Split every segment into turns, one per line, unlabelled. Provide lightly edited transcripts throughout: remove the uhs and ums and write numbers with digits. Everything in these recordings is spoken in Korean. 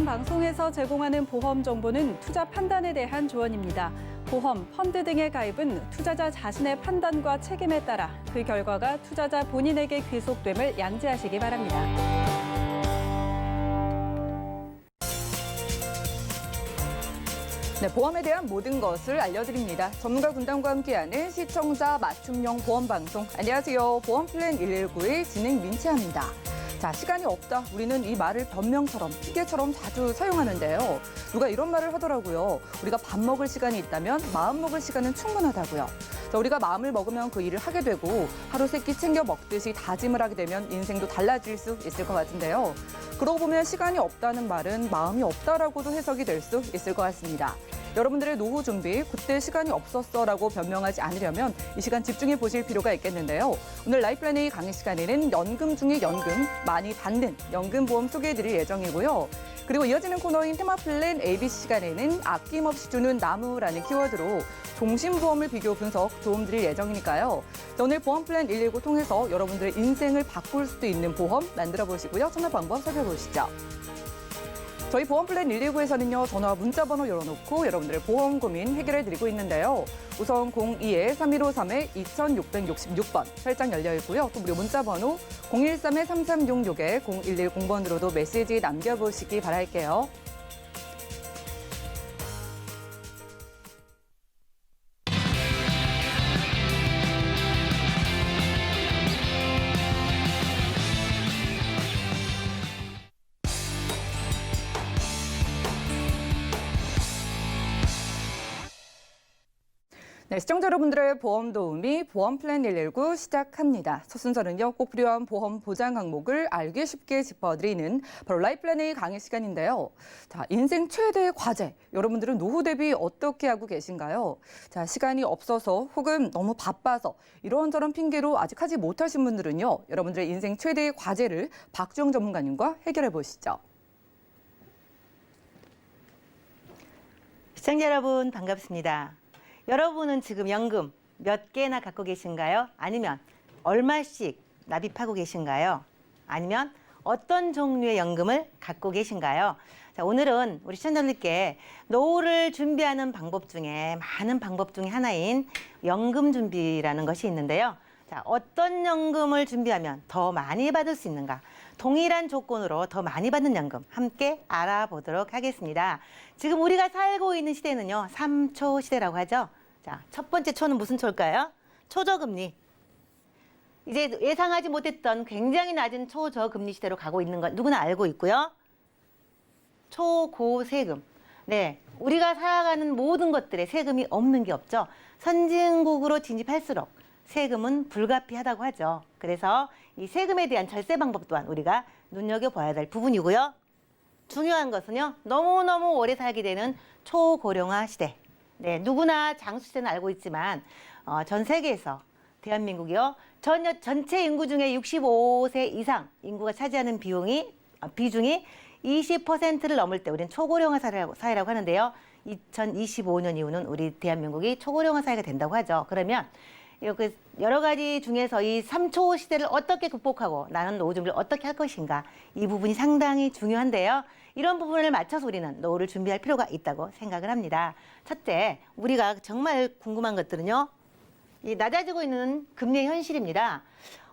방송에서 제공하는 보험 정보는 투자 판단에 대한 조언입니다. 보험, 펀드 등의 가입은 투자자 자신의 판단과 책임에 따라 그 결과가 투자자 본인에게 귀속됨을 양지하시기 바랍니다.
네, 보험에 대한 모든 것을 알려드립니다. 전문가 군단과 함께하는 시청자 맞춤형 보험 방송. 안녕하세요. 보험 플랜 119의 진행 민채합니다. 자, 시간이 없다. 우리는 이 말을 변명처럼, 핑계처럼 자주 사용하는데요. 누가 이런 말을 하더라고요. 우리가 밥 먹을 시간이 있다면 마음 먹을 시간은 충분하다고요. 자, 우리가 마음을 먹으면 그 일을 하게 되고 하루 세 끼 챙겨 먹듯이 다짐을 하게 되면 인생도 달라질 수 있을 것 같은데요. 그러고 보면 시간이 없다는 말은 마음이 없다라고도 해석이 될 수 있을 것 같습니다. 여러분들의 노후 준비, 그때 시간이 없었어라고 변명하지 않으려면 이 시간 집중해 보실 필요가 있겠는데요. 오늘 라이플랜 A 강의 시간에는 연금 중에 연금, 많이 받는 연금보험 소개해드릴 예정이고요. 그리고 이어지는 코너인 테마플랜 ABC 시간에는 아낌없이 주는 나무라는 키워드로 종신보험을 비교 분석 도움드릴 예정이니까요. 오늘 보험 플랜 119 통해서 여러분들의 인생을 바꿀 수도 있는 보험 만들어 보시고요. 참여 방법 살펴보시죠. 저희 보험 플랜 119에서는요, 전화 문자 번호 열어놓고 여러분들의 보험 고민 해결해드리고 있는데요. 우선 02-3153-2666번 설정 열려 있고요. 또 무료 문자 번호 013-3366-0110번으로도 메시지 남겨보시기 바랄게요. 네, 시청자 여러분들의 보험 도우미 보험 플랜 119 시작합니다. 첫 순서는요, 꼭 필요한 보험 보장 항목을 알기 쉽게 짚어드리는 바로 라이플랜 A 강의 시간인데요. 자, 인생 최대의 과제, 여러분들은 노후 대비 어떻게 하고 계신가요? 자, 시간이 없어서 혹은 너무 바빠서 이런저런 핑계로 아직 하지 못하신 분들은요, 여러분들의 인생 최대의 과제를 박주영 전문가님과 해결해 보시죠.
시청자 여러분 반갑습니다. 여러분은 지금 연금 몇 개나 갖고 계신가요? 아니면 얼마씩 납입하고 계신가요? 아니면 어떤 종류의 연금을 갖고 계신가요? 자, 오늘은 우리 시청자분들께 노후를 준비하는 방법 중에 많은 방법 중에 하나인 연금 준비라는 것이 있는데요. 자, 어떤 연금을 준비하면 더 많이 받을 수 있는가? 동일한 조건으로 더 많이 받는 연금 함께 알아보도록 하겠습니다. 지금 우리가 살고 있는 시대는요, 3초 시대라고 하죠. 자, 첫 번째 초는 무슨 초일까요? 초저금리. 이제 예상하지 못했던 굉장히 낮은 초저금리 시대로 가고 있는 건 누구나 알고 있고요. 초고세금. 네, 우리가 살아가는 모든 것들에 세금이 없는 게 없죠. 선진국으로 진입할수록 세금은 불가피하다고 하죠. 그래서 이 세금에 대한 절세 방법 또한 우리가 눈여겨봐야 될 부분이고요. 중요한 것은요, 너무너무 오래 살게 되는 초고령화 시대. 네, 누구나 장수시대는 알고 있지만 전 세계에서 대한민국이요, 전체 인구 중에 65세 이상 인구가 차지하는 비중이 20%를 넘을 때 우리는 초고령화 사회라고 하는데요. 2025년 이후는 우리 대한민국이 초고령화 사회가 된다고 하죠. 그러면 여러 가지 중에서 이 3초 시대를 어떻게 극복하고 나는 노후 준비를 어떻게 할 것인가, 이 부분이 상당히 중요한데요. 이런 부분을 맞춰서 우리는 노후를 준비할 필요가 있다고 생각을 합니다. 첫째, 우리가 정말 궁금한 것들은요, 이 낮아지고 있는 금리의 현실입니다.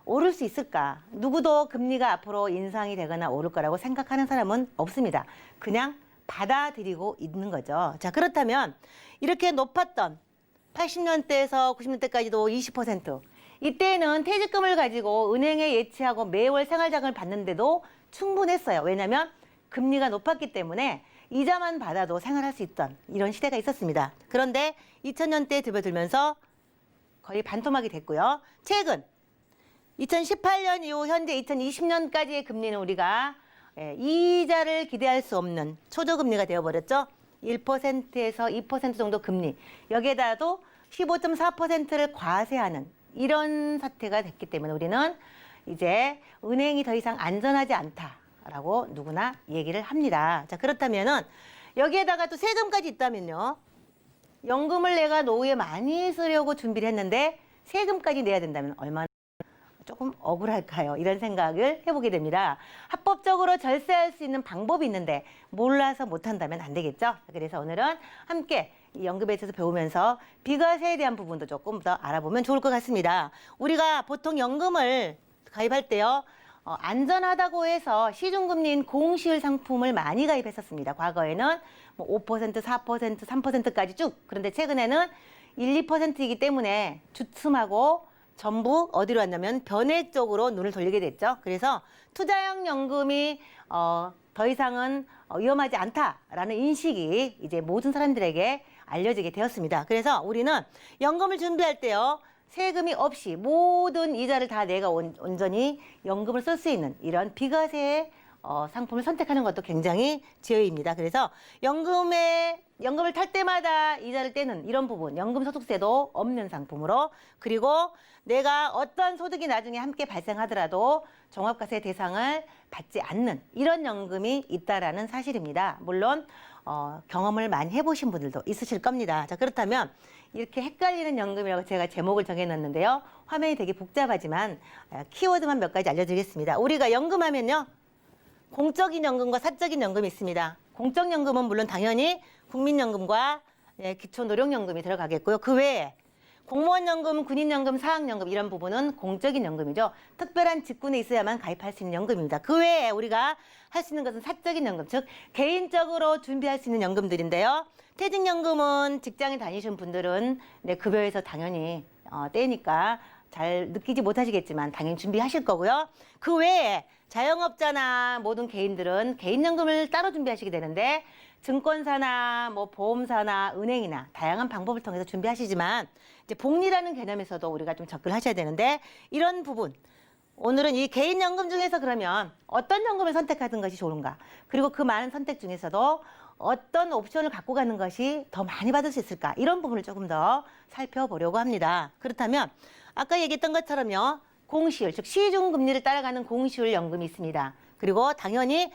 오를 수 있을까? 누구도 금리가 앞으로 인상이 되거나 오를 거라고 생각하는 사람은 없습니다. 그냥 받아들이고 있는 거죠. 자, 그렇다면 이렇게 높았던 80년대에서 90년대까지도 20%. 이때는 퇴직금을 가지고 은행에 예치하고 매월 생활자금을 받는데도 충분했어요. 왜냐하면 금리가 높았기 때문에 이자만 받아도 생활할 수 있던 이런 시대가 있었습니다. 그런데 2000년대에 접어들면서 거의 반토막이 됐고요. 최근 2018년 이후 현재 2020년까지의 금리는 우리가 이자를 기대할 수 없는 초저금리가 되어버렸죠. 1%에서 2% 정도 금리, 여기에다도 15.4%를 과세하는 이런 사태가 됐기 때문에 우리는 이제 은행이 더 이상 안전하지 않다라고 누구나 얘기를 합니다. 자, 그렇다면은 여기에다가 또 세금까지 있다면요, 연금을 내가 노후에 많이 쓰려고 준비를 했는데 세금까지 내야 된다면 얼마나 조금 억울할까요? 이런 생각을 해보게 됩니다. 합법적으로 절세할 수 있는 방법이 있는데 몰라서 못한다면 안 되겠죠? 그래서 오늘은 함께 이 연금에 있어서 배우면서 비과세에 대한 부분도 조금 더 알아보면 좋을 것 같습니다. 우리가 보통 연금을 가입할 때요. 안전하다고 해서 시중금리인 공시율 상품을 많이 가입했었습니다. 과거에는 뭐 5%, 4%, 3%까지 쭉. 그런데 최근에는 1, 2%이기 때문에 주춤하고 전부 어디로 왔냐면 변액 쪽으로 눈을 돌리게 됐죠. 그래서 투자형 연금이 더 이상은 위험하지 않다라는 인식이 이제 모든 사람들에게 알려지게 되었습니다. 그래서 우리는 연금을 준비할 때요. 세금이 없이 모든 이자를 다 내가 온전히 연금을 쓸 수 있는 이런 비과세 상품을 선택하는 것도 굉장히 제의입니다. 그래서 연금을 탈 때마다 이자를 떼는 이런 부분, 연금소득세도 없는 상품으로, 그리고 내가 어떤 소득이 나중에 함께 발생하더라도 종합과세 대상을 받지 않는 이런 연금이 있다라는 사실입니다. 물론 경험을 많이 해보신 분들도 있으실 겁니다. 자, 그렇다면 이렇게 헷갈리는 연금이라고 제가 제목을 정해놨는데요. 화면이 되게 복잡하지만 키워드만 몇 가지 알려드리겠습니다. 우리가 연금하면요. 공적인 연금과 사적인 연금이 있습니다. 공적연금은 물론 당연히 국민연금과 기초노령연금이 들어가겠고요. 그 외에 공무원연금, 군인연금, 사학연금 이런 부분은 공적인 연금이죠. 특별한 직군에 있어야만 가입할 수 있는 연금입니다. 그 외에 우리가 할 수 있는 것은 사적인 연금, 즉 개인적으로 준비할 수 있는 연금들인데요. 퇴직연금은 직장에 다니시는 분들은 급여에서 당연히 떼니까 잘 느끼지 못하시겠지만 당연히 준비하실 거고요. 그 외에 자영업자나 모든 개인들은 개인연금을 따로 준비하시게 되는데 증권사나 뭐 보험사나 은행이나 다양한 방법을 통해서 준비하시지만 이제 복리라는 개념에서도 우리가 좀 접근하셔야 되는데 이런 부분 오늘은 이 개인연금 중에서 그러면 어떤 연금을 선택하는 것이 좋은가, 그리고 그 많은 선택 중에서도 어떤 옵션을 갖고 가는 것이 더 많이 받을 수 있을까, 이런 부분을 조금 더 살펴보려고 합니다. 그렇다면 아까 얘기했던 것처럼요. 공시율, 즉 시중금리를 따라가는 공시율 연금이 있습니다. 그리고 당연히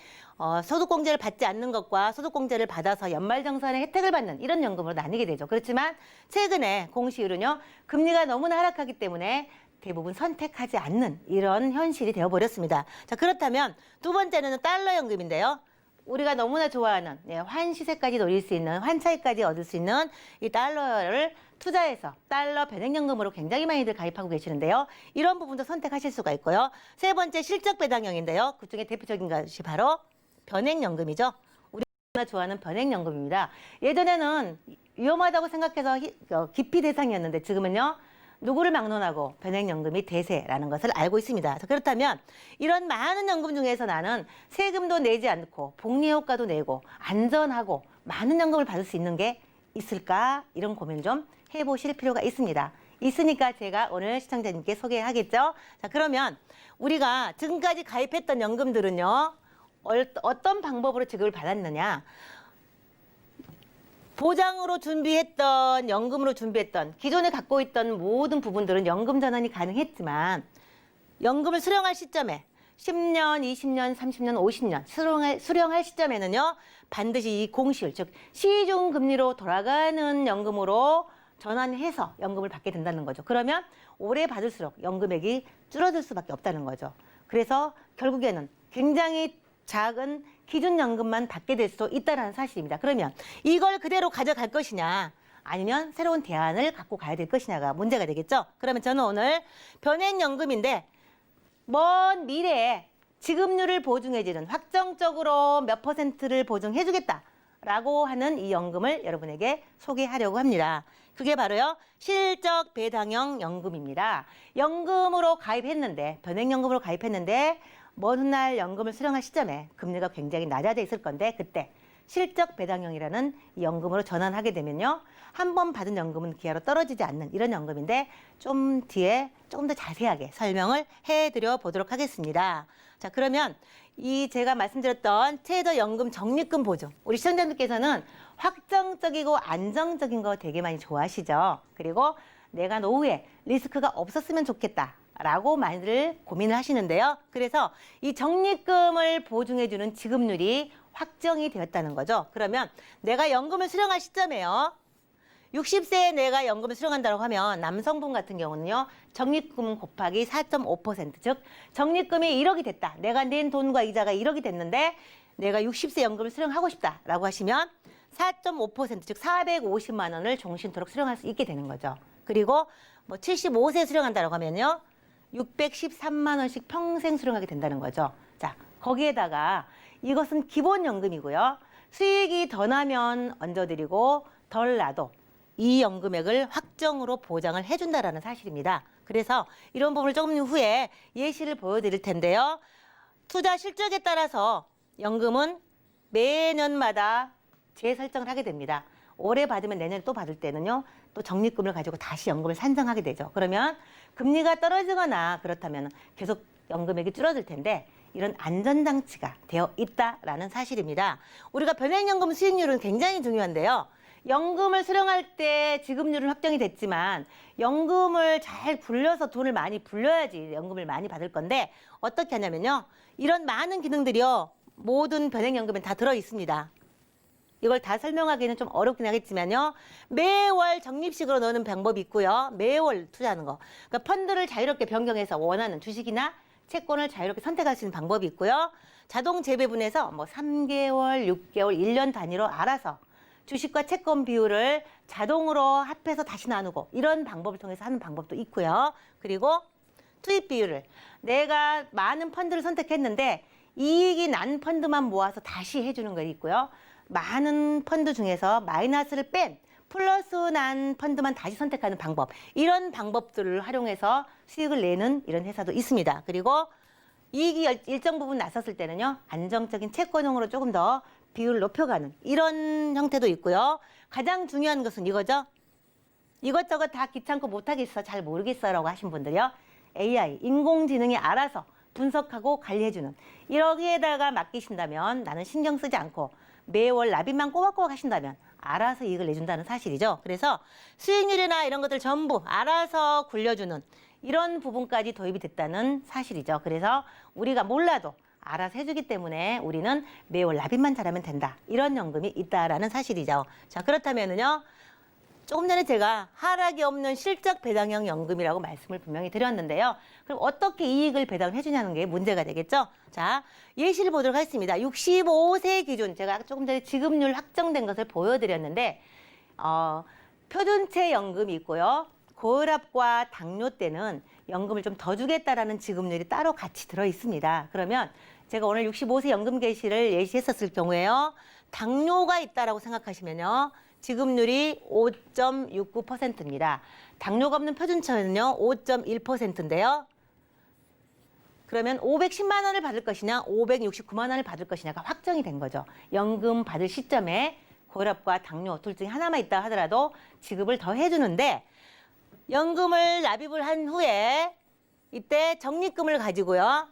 소득공제를 받지 않는 것과 소득공제를 받아서 연말정산의 혜택을 받는 이런 연금으로 나뉘게 되죠. 그렇지만 최근에 공시율은요. 금리가 너무나 하락하기 때문에 대부분 선택하지 않는 이런 현실이 되어버렸습니다. 자, 그렇다면 두 번째는 달러 연금인데요. 우리가 너무나 좋아하는 환시세까지 노릴 수 있는, 환차익까지 얻을 수 있는 이 달러를 투자해서 달러 변액연금으로 굉장히 많이들 가입하고 계시는데요. 이런 부분도 선택하실 수가 있고요. 세 번째 실적배당형인데요. 그중에 대표적인 것이 바로 변액연금이죠. 우리가 좋아하는 변액연금입니다. 예전에는 위험하다고 생각해서 기피 대상이었는데 지금은요. 누구를 막론하고 변액연금이 대세라는 것을 알고 있습니다. 그렇다면 이런 많은 연금 중에서 나는 세금도 내지 않고 복리효과도 내고 안전하고 많은 연금을 받을 수 있는 게 있을까? 이런 고민을 좀 해보실 필요가 있습니다. 있으니까 제가 오늘 시청자님께 소개하겠죠. 자, 그러면 우리가 지금까지 가입했던 연금들은요. 어떤 방법으로 지급을 받았느냐. 보장으로 준비했던, 연금으로 준비했던, 기존에 갖고 있던 모든 부분들은 연금 전환이 가능했지만 연금을 수령할 시점에 10년, 20년, 30년, 50년 수령할 시점에는요. 반드시 이 공시율, 즉 시중금리로 돌아가는 연금으로 전환해서 연금을 받게 된다는 거죠. 그러면 오래 받을수록 연금액이 줄어들 수밖에 없다는 거죠. 그래서 결국에는 굉장히 작은 기준연금만 받게 될 수도 있다는 사실입니다. 그러면 이걸 그대로 가져갈 것이냐 아니면 새로운 대안을 갖고 가야 될 것이냐가 문제가 되겠죠. 그러면 저는 오늘 변액연금인데 먼 미래에 지급률을 보증해주는, 확정적으로 몇 %를 보증해주겠다라고 하는 이 연금을 여러분에게 소개하려고 합니다. 그게 바로요. 실적배당형 연금입니다. 연금으로 가입했는데, 변액연금으로 가입했는데 먼 훗날 연금을 수령할 시점에 금리가 굉장히 낮아져 있을 건데 그때 실적배당형이라는 이 연금으로 전환하게 되면요. 한 번 받은 연금은 기하로 떨어지지 않는 이런 연금인데 좀 뒤에 조금 더 자세하게 설명을 해드려 보도록 하겠습니다. 자, 그러면 이 제가 말씀드렸던 최저연금 적립금 보증, 우리 시청자분들께서는 확정적이고 안정적인 거 되게 많이 좋아하시죠. 그리고 내가 노후에 리스크가 없었으면 좋겠다 라고 많이들 고민을 하시는데요. 그래서 이 적립금을 보증해주는 지급률이 확정이 되었다는 거죠. 그러면 내가 연금을 수령할 시점에요. 60세에 내가 연금을 수령한다고 하면 남성분 같은 경우는요. 적립금 곱하기 4.5%, 즉 적립금이 1억이 됐다. 내가 낸 돈과 이자가 1억이 됐는데 내가 60세 연금을 수령하고 싶다라고 하시면 4.5%, 즉 450만 원을 종신토록 수령할 수 있게 되는 거죠. 그리고 뭐 75세 수령한다고 하면요. 613만 원씩 평생 수령하게 된다는 거죠. 자, 거기에다가 이것은 기본연금이고요. 수익이 더 나면 얹어드리고 덜 나도 이 연금액을 확정으로 보장을 해준다라는 사실입니다. 그래서 이런 부분을 조금 후에 예시를 보여드릴 텐데요. 투자 실적에 따라서 연금은 매년마다 재설정을 하게 됩니다. 올해 받으면 내년에 또 받을 때는요. 또 적립금을 가지고 다시 연금을 산정하게 되죠. 그러면 금리가 떨어지거나 그렇다면 계속 연금액이 줄어들 텐데 이런 안전장치가 되어 있다라는 사실입니다. 우리가 변액연금 수익률은 굉장히 중요한데요. 연금을 수령할 때 지급률은 확정이 됐지만 연금을 잘 굴려서 돈을 많이 불려야지 연금을 많이 받을 건데 어떻게 하냐면요. 이런 많은 기능들이요. 모든 변액연금에 다 들어 있습니다. 이걸 다 설명하기는 좀 어렵긴 하겠지만요. 매월 적립식으로 넣는 방법이 있고요. 매월 투자하는 거. 그러니까 펀드를 자유롭게 변경해서 원하는 주식이나 채권을 자유롭게 선택할 수 있는 방법이 있고요. 자동 재배분해서 뭐 3개월, 6개월, 1년 단위로 알아서 주식과 채권 비율을 자동으로 합해서 다시 나누고 이런 방법을 통해서 하는 방법도 있고요. 그리고 투입 비율을 내가 많은 펀드를 선택했는데 이익이 난 펀드만 모아서 다시 해주는 거 있고요. 많은 펀드 중에서 마이너스를 뺀 플러스 난 펀드만 다시 선택하는 방법. 이런 방법들을 활용해서 수익을 내는 이런 회사도 있습니다. 그리고 이익이 일정 부분 났었을 때는요. 안정적인 채권형으로 조금 더 비율을 높여가는 이런 형태도 있고요. 가장 중요한 것은 이거죠. 이것저것 다 귀찮고 못하겠어, 잘 모르겠어라고 하신 분들이요. AI, 인공지능이 알아서 분석하고 관리해주는 여기에다가 맡기신다면 나는 신경 쓰지 않고 매월 납입만 꼬박꼬박 하신다면 알아서 이익을 내준다는 사실이죠. 그래서 수익률이나 이런 것들 전부 알아서 굴려주는 이런 부분까지 도입이 됐다는 사실이죠. 그래서 우리가 몰라도 알아서 해주기 때문에 우리는 매월 납입만 잘하면 된다. 이런 연금이 있다라는 사실이죠. 자, 그렇다면은요. 조금 전에 제가 하락이 없는 실적 배당형 연금이라고 말씀을 분명히 드렸는데요. 그럼 어떻게 이익을 배당을 해주냐는 게 문제가 되겠죠? 자, 예시를 보도록 하겠습니다. 65세 기준, 제가 조금 전에 지급률 확정된 것을 보여드렸는데, 표준체 연금이 있고요. 고혈압과 당뇨 때는 연금을 좀 더 주겠다라는 지급률이 따로 같이 들어 있습니다. 그러면 제가 오늘 65세 연금 개시를 예시했었을 경우에요. 당뇨가 있다라고 생각하시면요. 지급률이 5.69%입니다. 당뇨가 없는 표준처는요. 5.1%인데요. 그러면 510만 원을 받을 것이냐 569만 원을 받을 것이냐가 확정이 된 거죠. 연금 받을 시점에 고혈압과 당뇨 둘 중에 하나만 있다 하더라도 지급을 더 해주는데 연금을 납입을 한 후에 이때 적립금을 가지고요.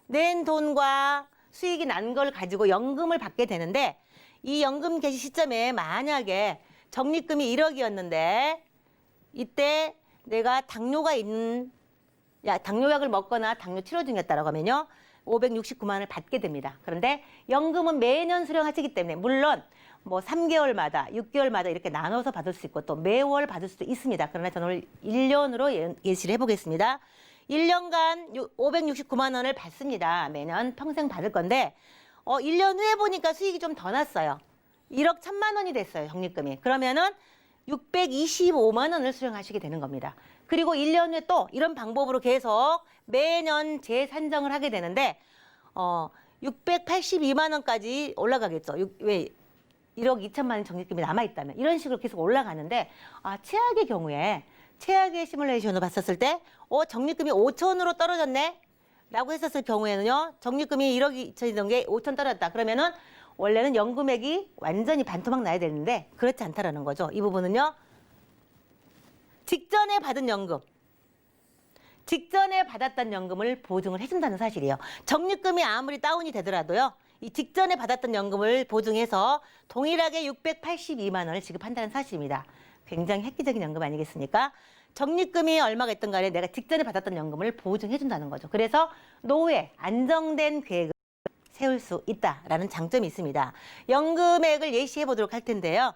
낸 돈과 수익이 난 걸 가지고 연금을 받게 되는데 이 연금 개시 시점에 만약에 적립금이 1억이었는데 이때 내가 당뇨가 있는 당뇨약을 먹거나 당뇨 치료 중이었다라고 하면요. 569만 원을 받게 됩니다. 그런데 연금은 매년 수령하시기 때문에 물론 뭐 3개월마다 6개월마다 이렇게 나눠서 받을 수 있고 또 매월 받을 수도 있습니다. 그러나 저는 오늘 1년으로 예시를 해보겠습니다. 1년간 569만 원을 받습니다. 매년 평생 받을 건데 1년 후에 보니까 수익이 좀 더 났어요. 1억 1천만 원이 됐어요. 적립금이. 그러면은 625만 원을 수령하시게 되는 겁니다. 그리고 1년 후에 또 이런 방법으로 계속 매년 재산정을 하게 되는데 682만 원까지 올라가겠죠. 왜 1억 2천만 원 적립금이 남아있다면 이런 식으로 계속 올라가는데 최악의 경우에 최악의 시뮬레이션을 봤었을 때 적립금이 5천으로 떨어졌네 라고 했었을 경우에는요. 적립금이 1억 2천이던 게 5천 떨어졌다. 그러면은 원래는 연금액이 완전히 반토막 나야 되는데 그렇지 않다라는 거죠. 이 부분은요. 직전에 받은 연금, 직전에 받았던 연금을 보증을 해준다는 사실이에요. 적립금이 아무리 다운이 되더라도요. 이 직전에 받았던 연금을 보증해서 동일하게 682만 원을 지급한다는 사실입니다. 굉장히 획기적인 연금 아니겠습니까? 적립금이 얼마가 있든 간에 내가 직전에 받았던 연금을 보증해준다는 거죠. 그래서 노후에 안정된 계획을 세울 수 있다라는 장점이 있습니다. 연금액을 예시해 보도록 할 텐데요.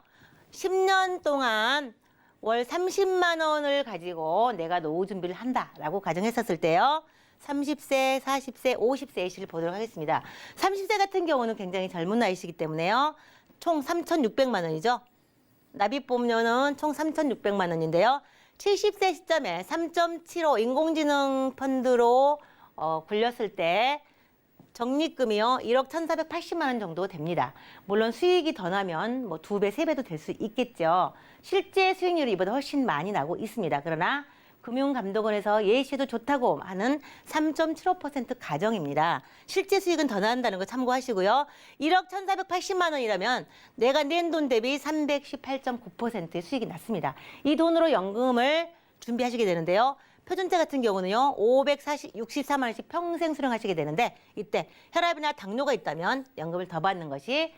10년 동안 월 30만 원을 가지고 내가 노후 준비를 한다라고 가정했었을 때요. 30세, 40세, 50세의 시를 보도록 하겠습니다. 30세 같은 경우는 굉장히 젊은 나이시기 때문에요. 총 3,600만 원이죠. 납입보험료는 총 3,600만 원인데요. 70세 시점에 3.75 인공지능 펀드로 굴렸을 때 적립금이요 1억 1,480만 원 정도 됩니다. 물론 수익이 더 나면 뭐 2배, 3배도 될 수 있겠죠. 실제 수익률이 이보다 훨씬 많이 나고 있습니다. 그러나 금융감독원에서 예시에도 좋다고 하는 3.75% 가정입니다. 실제 수익은 더 나온다는 거 참고하시고요. 1억 1,480만 원이라면 내가 낸 돈 대비 318.9%의 수익이 났습니다. 이 돈으로 연금을 준비하시게 되는데요. 표준자 같은 경우는요, 564만 원씩 평생 수령하시게 되는데 이때 혈압이나 당뇨가 있다면 연금을 더 받는 것이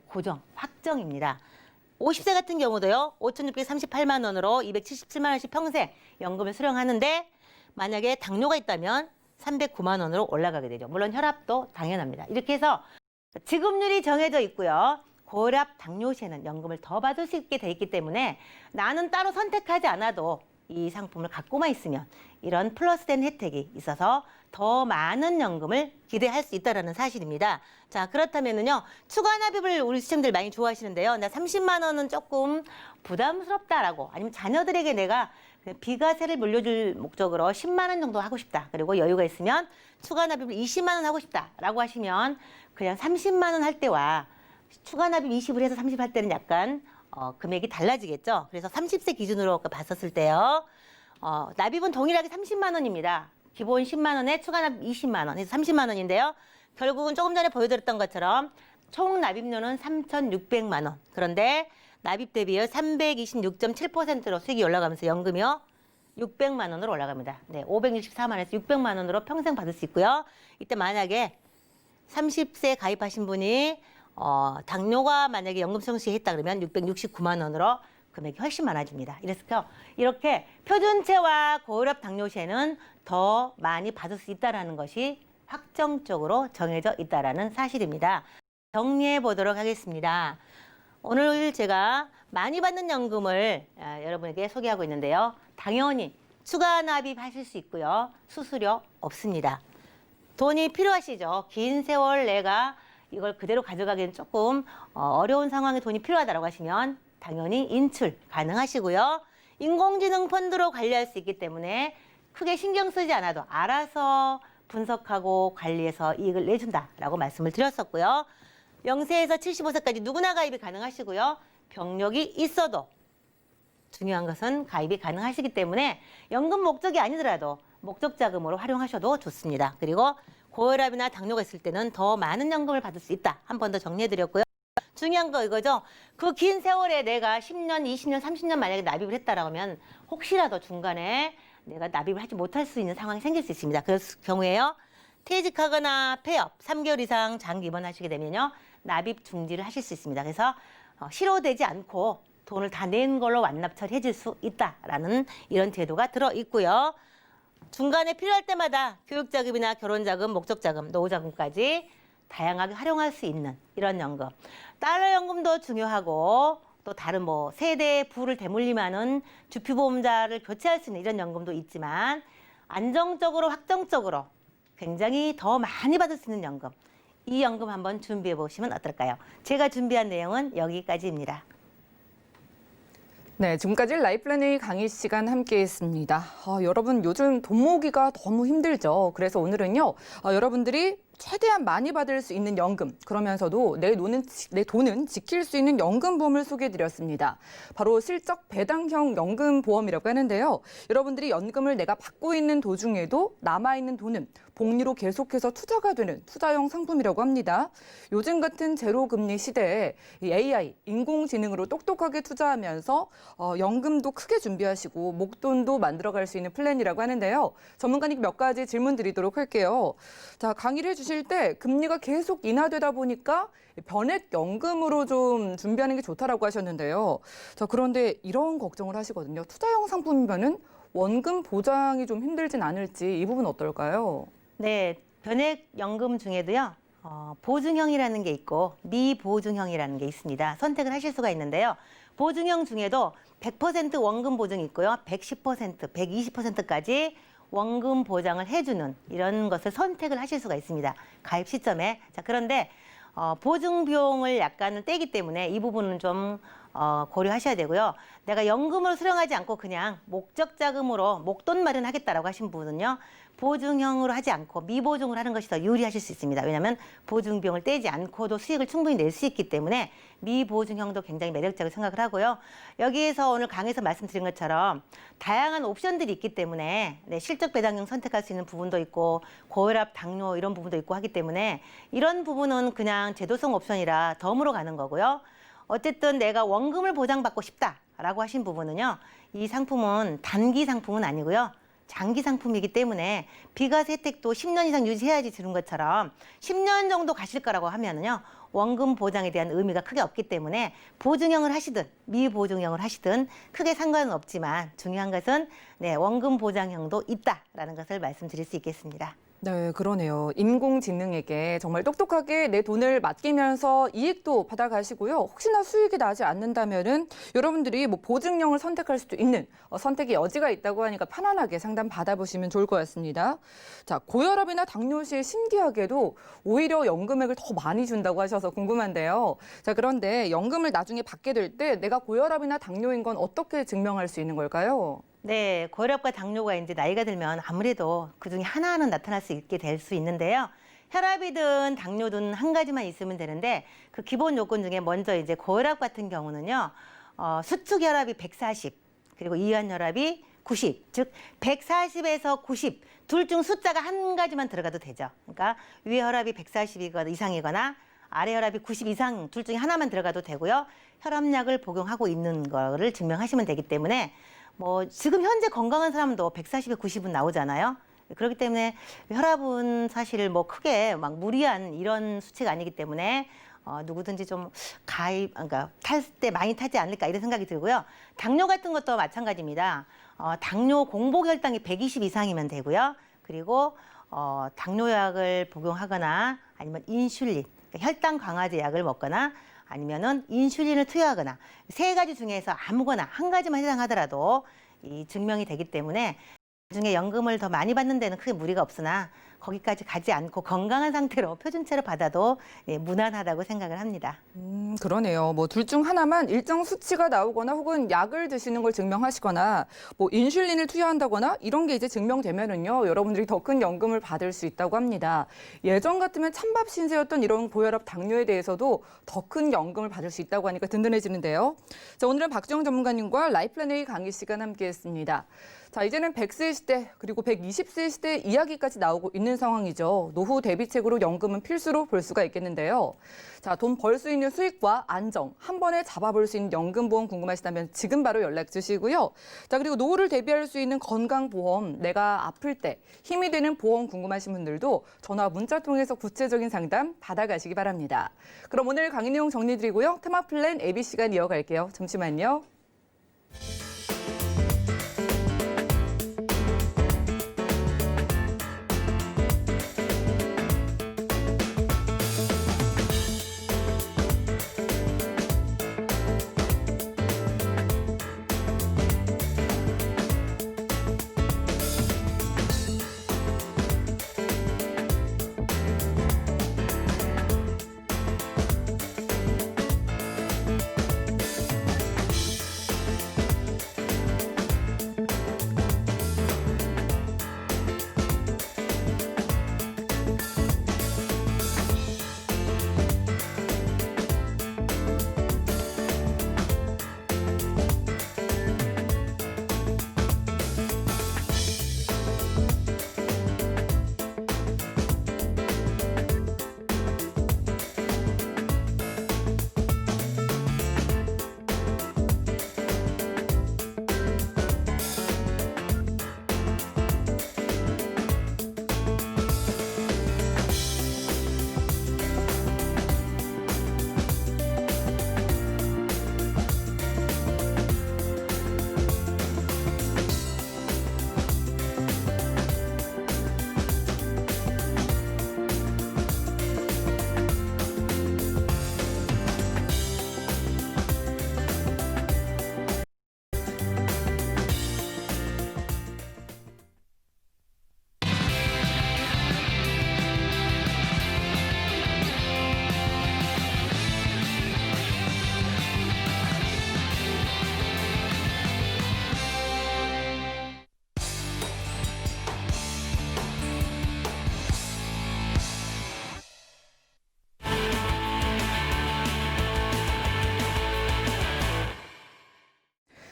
고정, 확정입니다. 50세 같은 경우도요, 5,638만 원으로 277만 원씩 평생 연금을 수령하는데 만약에 당뇨가 있다면 309만 원으로 올라가게 되죠. 물론 혈압도 당연합니다. 이렇게 해서 지급률이 정해져 있고요. 고혈압, 당뇨시에는 연금을 더 받을 수 있게 돼 있기 때문에 나는 따로 선택하지 않아도 이 상품을 갖고만 있으면 이런 플러스된 혜택이 있어서 더 많은 연금을 기대할 수 있다는 사실입니다. 자, 그렇다면은요, 추가 납입을 우리 시청자들 많이 좋아하시는데요. 나 30만 원은 조금 부담스럽다라고, 아니면 자녀들에게 내가 그냥 비과세를 물려줄 목적으로 10만 원 정도 하고 싶다. 그리고 여유가 있으면 추가 납입을 20만 원 하고 싶다라고 하시면 그냥 30만 원 할 때와 추가 납입 20을 해서 30 할 때는 약간 금액이 달라지겠죠. 그래서 30세 기준으로 봤었을 때요. 납입은 동일하게 30만 원입니다. 기본 10만 원에 추가 납입 20만 원, 해서 30만 원인데요. 결국은 조금 전에 보여드렸던 것처럼 총 납입료는 3,600만 원. 그런데 납입 대비요 326.7%로 수익이 올라가면서 연금이요 600만 원으로 올라갑니다. 네, 564만 원에서 600만 원으로 평생 받을 수 있고요. 이때 만약에 30세 가입하신 분이 당뇨가 만약에 연금 성취했다 그러면 669만 원으로 금액이 훨씬 많아집니다. 이래서 이렇게 표준체와 고혈압 당뇨시에는 더 많이 받을 수 있다는 것이 확정적으로 정해져 있다는 사실입니다. 정리해 보도록 하겠습니다. 오늘 제가 많이 받는 연금을 여러분에게 소개하고 있는데요. 당연히 추가 납입하실 수 있고요. 수수료 없습니다. 돈이 필요하시죠. 긴 세월 내가 이걸 그대로 가져가기는 조금 어려운 상황에 돈이 필요하다고 하시면 당연히 인출 가능하시고요. 인공지능 펀드로 관리할 수 있기 때문에 크게 신경 쓰지 않아도 알아서 분석하고 관리해서 이익을 내준다라고 말씀을 드렸었고요. 0세에서 75세까지 누구나 가입이 가능하시고요. 병력이 있어도 중요한 것은 가입이 가능하시기 때문에 연금 목적이 아니더라도 목적 자금으로 활용하셔도 좋습니다. 그리고 고혈압이나 당뇨가 있을 때는 더 많은 연금을 받을 수 있다. 한 번 더 정리해드렸고요. 중요한 거 이거죠. 그 긴 세월에 내가 10년, 20년, 30년 만약에 납입을 했다라고 하면 혹시라도 중간에 내가 납입을 하지 못할 수 있는 상황이 생길 수 있습니다. 그럴 경우에요. 퇴직하거나 폐업, 3개월 이상 장기 입원하시게 되면요. 납입 중지를 하실 수 있습니다. 그래서 실효되지 않고 돈을 다 낸 걸로 완납 처리해 줄 수 있다라는 이런 제도가 들어 있고요. 중간에 필요할 때마다 교육자금이나 결혼자금, 목적자금, 노후자금까지 다양하게 활용할 수 있는 이런 연금. 달러 연금도 중요하고 또 다른 뭐 세대의 부를 대물림하는 주피보험자를 교체할 수 있는 이런 연금도 있지만 안정적으로 확정적으로 굉장히 더 많이 받을 수 있는 연금. 이 연금 한번 준비해 보시면 어떨까요? 제가 준비한 내용은 여기까지입니다.
네, 지금까지 라이플래닝 강의 시간 함께했습니다. 여러분 요즘 돈 모으기가 너무 힘들죠. 그래서 오늘은요, 여러분들이 최대한 많이 받을 수 있는 연금, 그러면서도 내 돈은 지킬 수 있는 연금보험을 소개해드렸습니다. 바로 실적 배당형 연금보험이라고 하는데요. 여러분들이 연금을 내가 받고 있는 도중에도 남아있는 돈은 복리로 계속해서 투자가 되는 투자형 상품이라고 합니다. 요즘 같은 제로금리 시대에 이 AI, 인공지능으로 똑똑하게 투자하면서 연금도 크게 준비하시고 목돈도 만들어갈 수 있는 플랜이라고 하는데요. 전문가님 몇 가지 질문 드리도록 할게요. 자, 강의를 해주실 때 금리가 계속 인하되다 보니까 변액 연금으로 좀 준비하는 게 좋다라고 하셨는데요. 자, 그런데 이런 걱정을 하시거든요. 투자형 상품이면은 원금 보장이 좀 힘들진 않을지 이 부분 어떨까요?
네, 변액 연금 중에도요. 보증형이라는 게 있고 미보증형이라는 게 있습니다. 선택을 하실 수가 있는데요. 보증형 중에도 100% 원금 보증이 있고요. 110%, 120%까지 원금 보장을 해주는 이런 것을 선택을 하실 수가 있습니다. 가입 시점에. 자, 그런데 보증 비용을 약간은 떼기 때문에 이 부분은 좀 고려하셔야 되고요. 내가 연금으로 수령하지 않고 그냥 목적 자금으로 목돈 마련하겠다라고 하신 분은요. 보증형으로 하지 않고 미보증으로 하는 것이 더 유리하실 수 있습니다. 왜냐하면 보증 비용을 떼지 않고도 수익을 충분히 낼 수 있기 때문에 미보증형도 굉장히 매력적으로 생각을 하고요. 여기에서 오늘 강의에서 말씀드린 것처럼 다양한 옵션들이 있기 때문에 실적 배당형 선택할 수 있는 부분도 있고 고혈압, 당뇨 이런 부분도 있고 하기 때문에 이런 부분은 그냥 제도성 옵션이라 덤으로 가는 거고요. 어쨌든 내가 원금을 보장받고 싶다라고 하신 부분은요. 이 상품은 단기 상품은 아니고요. 장기 상품이기 때문에 비과세 혜택도 10년 이상 유지해야지 주는 것처럼 10년 정도 가실 거라고 하면은요. 원금 보장에 대한 의미가 크게 없기 때문에 보증형을 하시든 미보증형을 하시든 크게 상관은 없지만 중요한 것은 원금 보장형도 있다라는 것을 말씀드릴 수 있겠습니다.
네, 그러네요. 인공지능에게 정말 똑똑하게 내 돈을 맡기면서 이익도 받아가시고요. 혹시나 수익이 나지 않는다면은 여러분들이 뭐 보증형을 선택할 수도 있는 선택의 여지가 있다고 하니까 편안하게 상담 받아보시면 좋을 것 같습니다. 자, 고혈압이나 당뇨 시에 신기하게도 오히려 연금액을 더 많이 준다고 하셔서 궁금한데요. 자, 그런데 연금을 나중에 받게 될 때 내가 고혈압이나 당뇨인 건 어떻게 증명할 수 있는 걸까요?
네, 고혈압과 당뇨가 이제 나이가 들면 아무래도 그중에 하나는 나타날 수 있게 될 수 있는데요. 혈압이든 당뇨든 한 가지만 있으면 되는데 그 기본 요건 중에 먼저 이제 고혈압 같은 경우는요. 수축 혈압이 140 그리고 이완 혈압이 90, 즉 140에서 90 둘 중 숫자가 한 가지만 들어가도 되죠. 그러니까 위에 혈압이 140이거나 이상이거나 아래 혈압이 90 이상 둘 중에 하나만 들어가도 되고요. 혈압약을 복용하고 있는 거를 증명하시면 되기 때문에 뭐 지금 현재 건강한 사람도 140에 90은 나오잖아요. 그렇기 때문에 혈압은 사실 뭐 크게 막 무리한 이런 수치가 아니기 때문에 누구든지 좀 그러니까 탈 때 많이 타지 않을까 이런 생각이 들고요. 당뇨 같은 것도 마찬가지입니다. 당뇨 공복 혈당이 120 이상이면 되고요. 그리고 당뇨약을 복용하거나 아니면 인슐린, 그러니까 혈당 강화제 약을 먹거나 아니면은 인슐린을 투여하거나 세 가지 중에서 아무거나 한 가지만 해당하더라도 이 증명이 되기 때문에 나중에 연금을 더 많이 받는 데는 크게 무리가 없으나 거기까지 가지 않고 건강한 상태로 표준체로 받아도 무난하다고 생각을 합니다.
그러네요. 뭐 둘 중 하나만 일정 수치가 나오거나 혹은 약을 드시는 걸 증명하시거나 뭐 인슐린을 투여한다거나 이런 게 이제 증명되면은요. 여러분들이 더 큰 연금을 받을 수 있다고 합니다. 예전 같으면 찬밥 신세였던 이런 고혈압 당뇨에 대해서도 더 큰 연금을 받을 수 있다고 하니까 든든해지는데요. 자, 오늘은 박주영 전문가님과 라이플랜의 강의 시간 함께했습니다. 자, 이제는 100세 시대 그리고 120세 시대 이야기까지 나오고 있는 상황이죠. 노후 대비책으로 연금은 필수로 볼 수가 있겠는데요. 자, 돈 벌 수 있는 수익과 안정 한 번에 잡아볼 수 있는 연금보험 궁금하시다면 지금 바로 연락 주시고요. 자, 그리고 노후를 대비할 수 있는 건강보험, 내가 아플 때 힘이 되는 보험 궁금하신 분들도 전화 문자 통해서 구체적인 상담 받아가시기 바랍니다. 그럼 오늘 강의 내용 정리드리고요. 테마 플랜 AB 시간 이어갈게요. 잠시만요.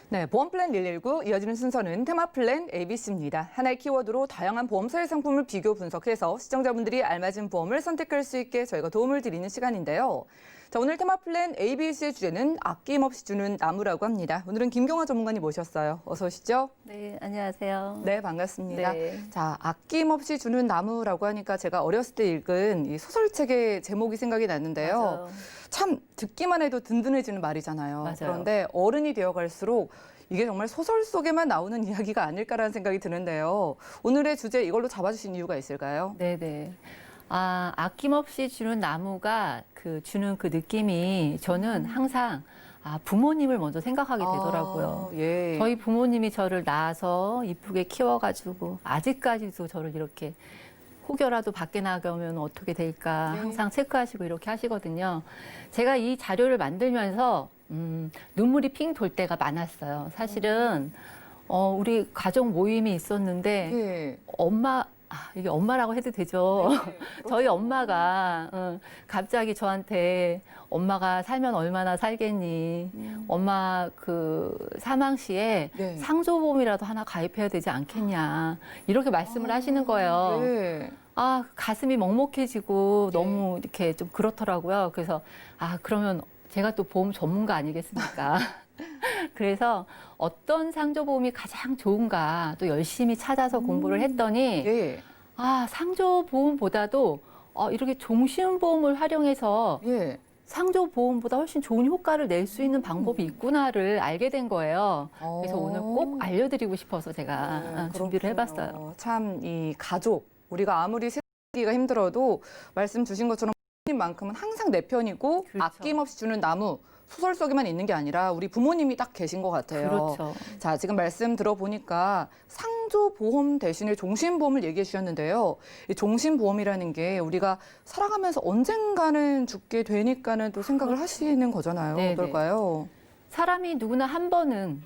네, 보험 플랜 119 이어지는 순서는 테마 플랜 ABC입니다. 하나의 키워드로 다양한 보험 사례 상품을 비교 분석해서 시청자분들이 알맞은 보험을 선택할 수 있게 저희가 도움을 드리는 시간인데요. 자, 오늘 테마 플랜 ABC의 주제는 아낌없이 주는 나무라고 합니다. 오늘은 김경화 전문가님 모셨어요. 어서 오시죠.
네, 안녕하세요.
네, 반갑습니다.
네.
자, 아낌없이 주는 나무라고 하니까 제가 어렸을 때 읽은 이 소설책의 제목이 생각이 났는데요.
맞아요.
참 듣기만 해도 든든해지는 말이잖아요.
맞아요.
그런데 어른이 되어갈수록 이게 정말 소설 속에만 나오는 이야기가 아닐까라는 생각이 드는데요. 오늘의 주제 이걸로 잡아주신 이유가 있을까요?
네네. 아, 아낌없이 주는 나무가 주는 그 느낌이 저는 항상 부모님을 먼저 생각하게 되더라고요.
예.
저희 부모님이 저를 낳아서 이쁘게 키워가지고 아직까지도 저를 이렇게 혹여라도 밖에 나가면 어떻게 될까
네.
항상 체크하시고 이렇게 하시거든요. 제가 이 자료를 만들면서 눈물이 핑 돌 때가 많았어요. 사실은 우리 가족 모임이 있었는데
예.
이게 엄마라고 해도 되죠. 저희 엄마가 갑자기 저한테 엄마가 살면 얼마나 살겠니? 엄마 사망 시에
네.
상조보험이라도 하나 가입해야 되지 않겠냐? 이렇게 말씀을 하시는 거예요.
네.
가슴이 먹먹해지고
네.
너무 이렇게 좀 그렇더라고요. 그래서 그러면 제가 또 보험 전문가 아니겠습니까? 그래서 어떤 상조보험이 가장 좋은가 또 열심히 찾아서 공부를 했더니
예.
상조보험보다도 이렇게 종신보험을 활용해서
예.
상조보험보다 훨씬 좋은 효과를 낼 수 있는 방법이 있구나를 알게 된 거예요. 그래서 오늘 꼭 알려드리고 싶어서 제가 준비를 해봤어요.
참 이 가족, 우리가 아무리 세기가 힘들어도 말씀 주신 것처럼 부모님만큼은 항상 내 편이고
그렇죠.
아낌없이 주는 나무, 소설 속에만 있는 게 아니라 우리 부모님이 딱 계신 것 같아요.
그렇죠.
자, 지금 말씀 들어보니까 상조보험 대신에 종신보험을 얘기해 주셨는데요. 이 종신보험이라는 게 우리가 살아가면서 언젠가는 죽게 되니까는 또 생각을 하시는 거잖아요.
네네.
어떨까요?
사람이 누구나 한 번은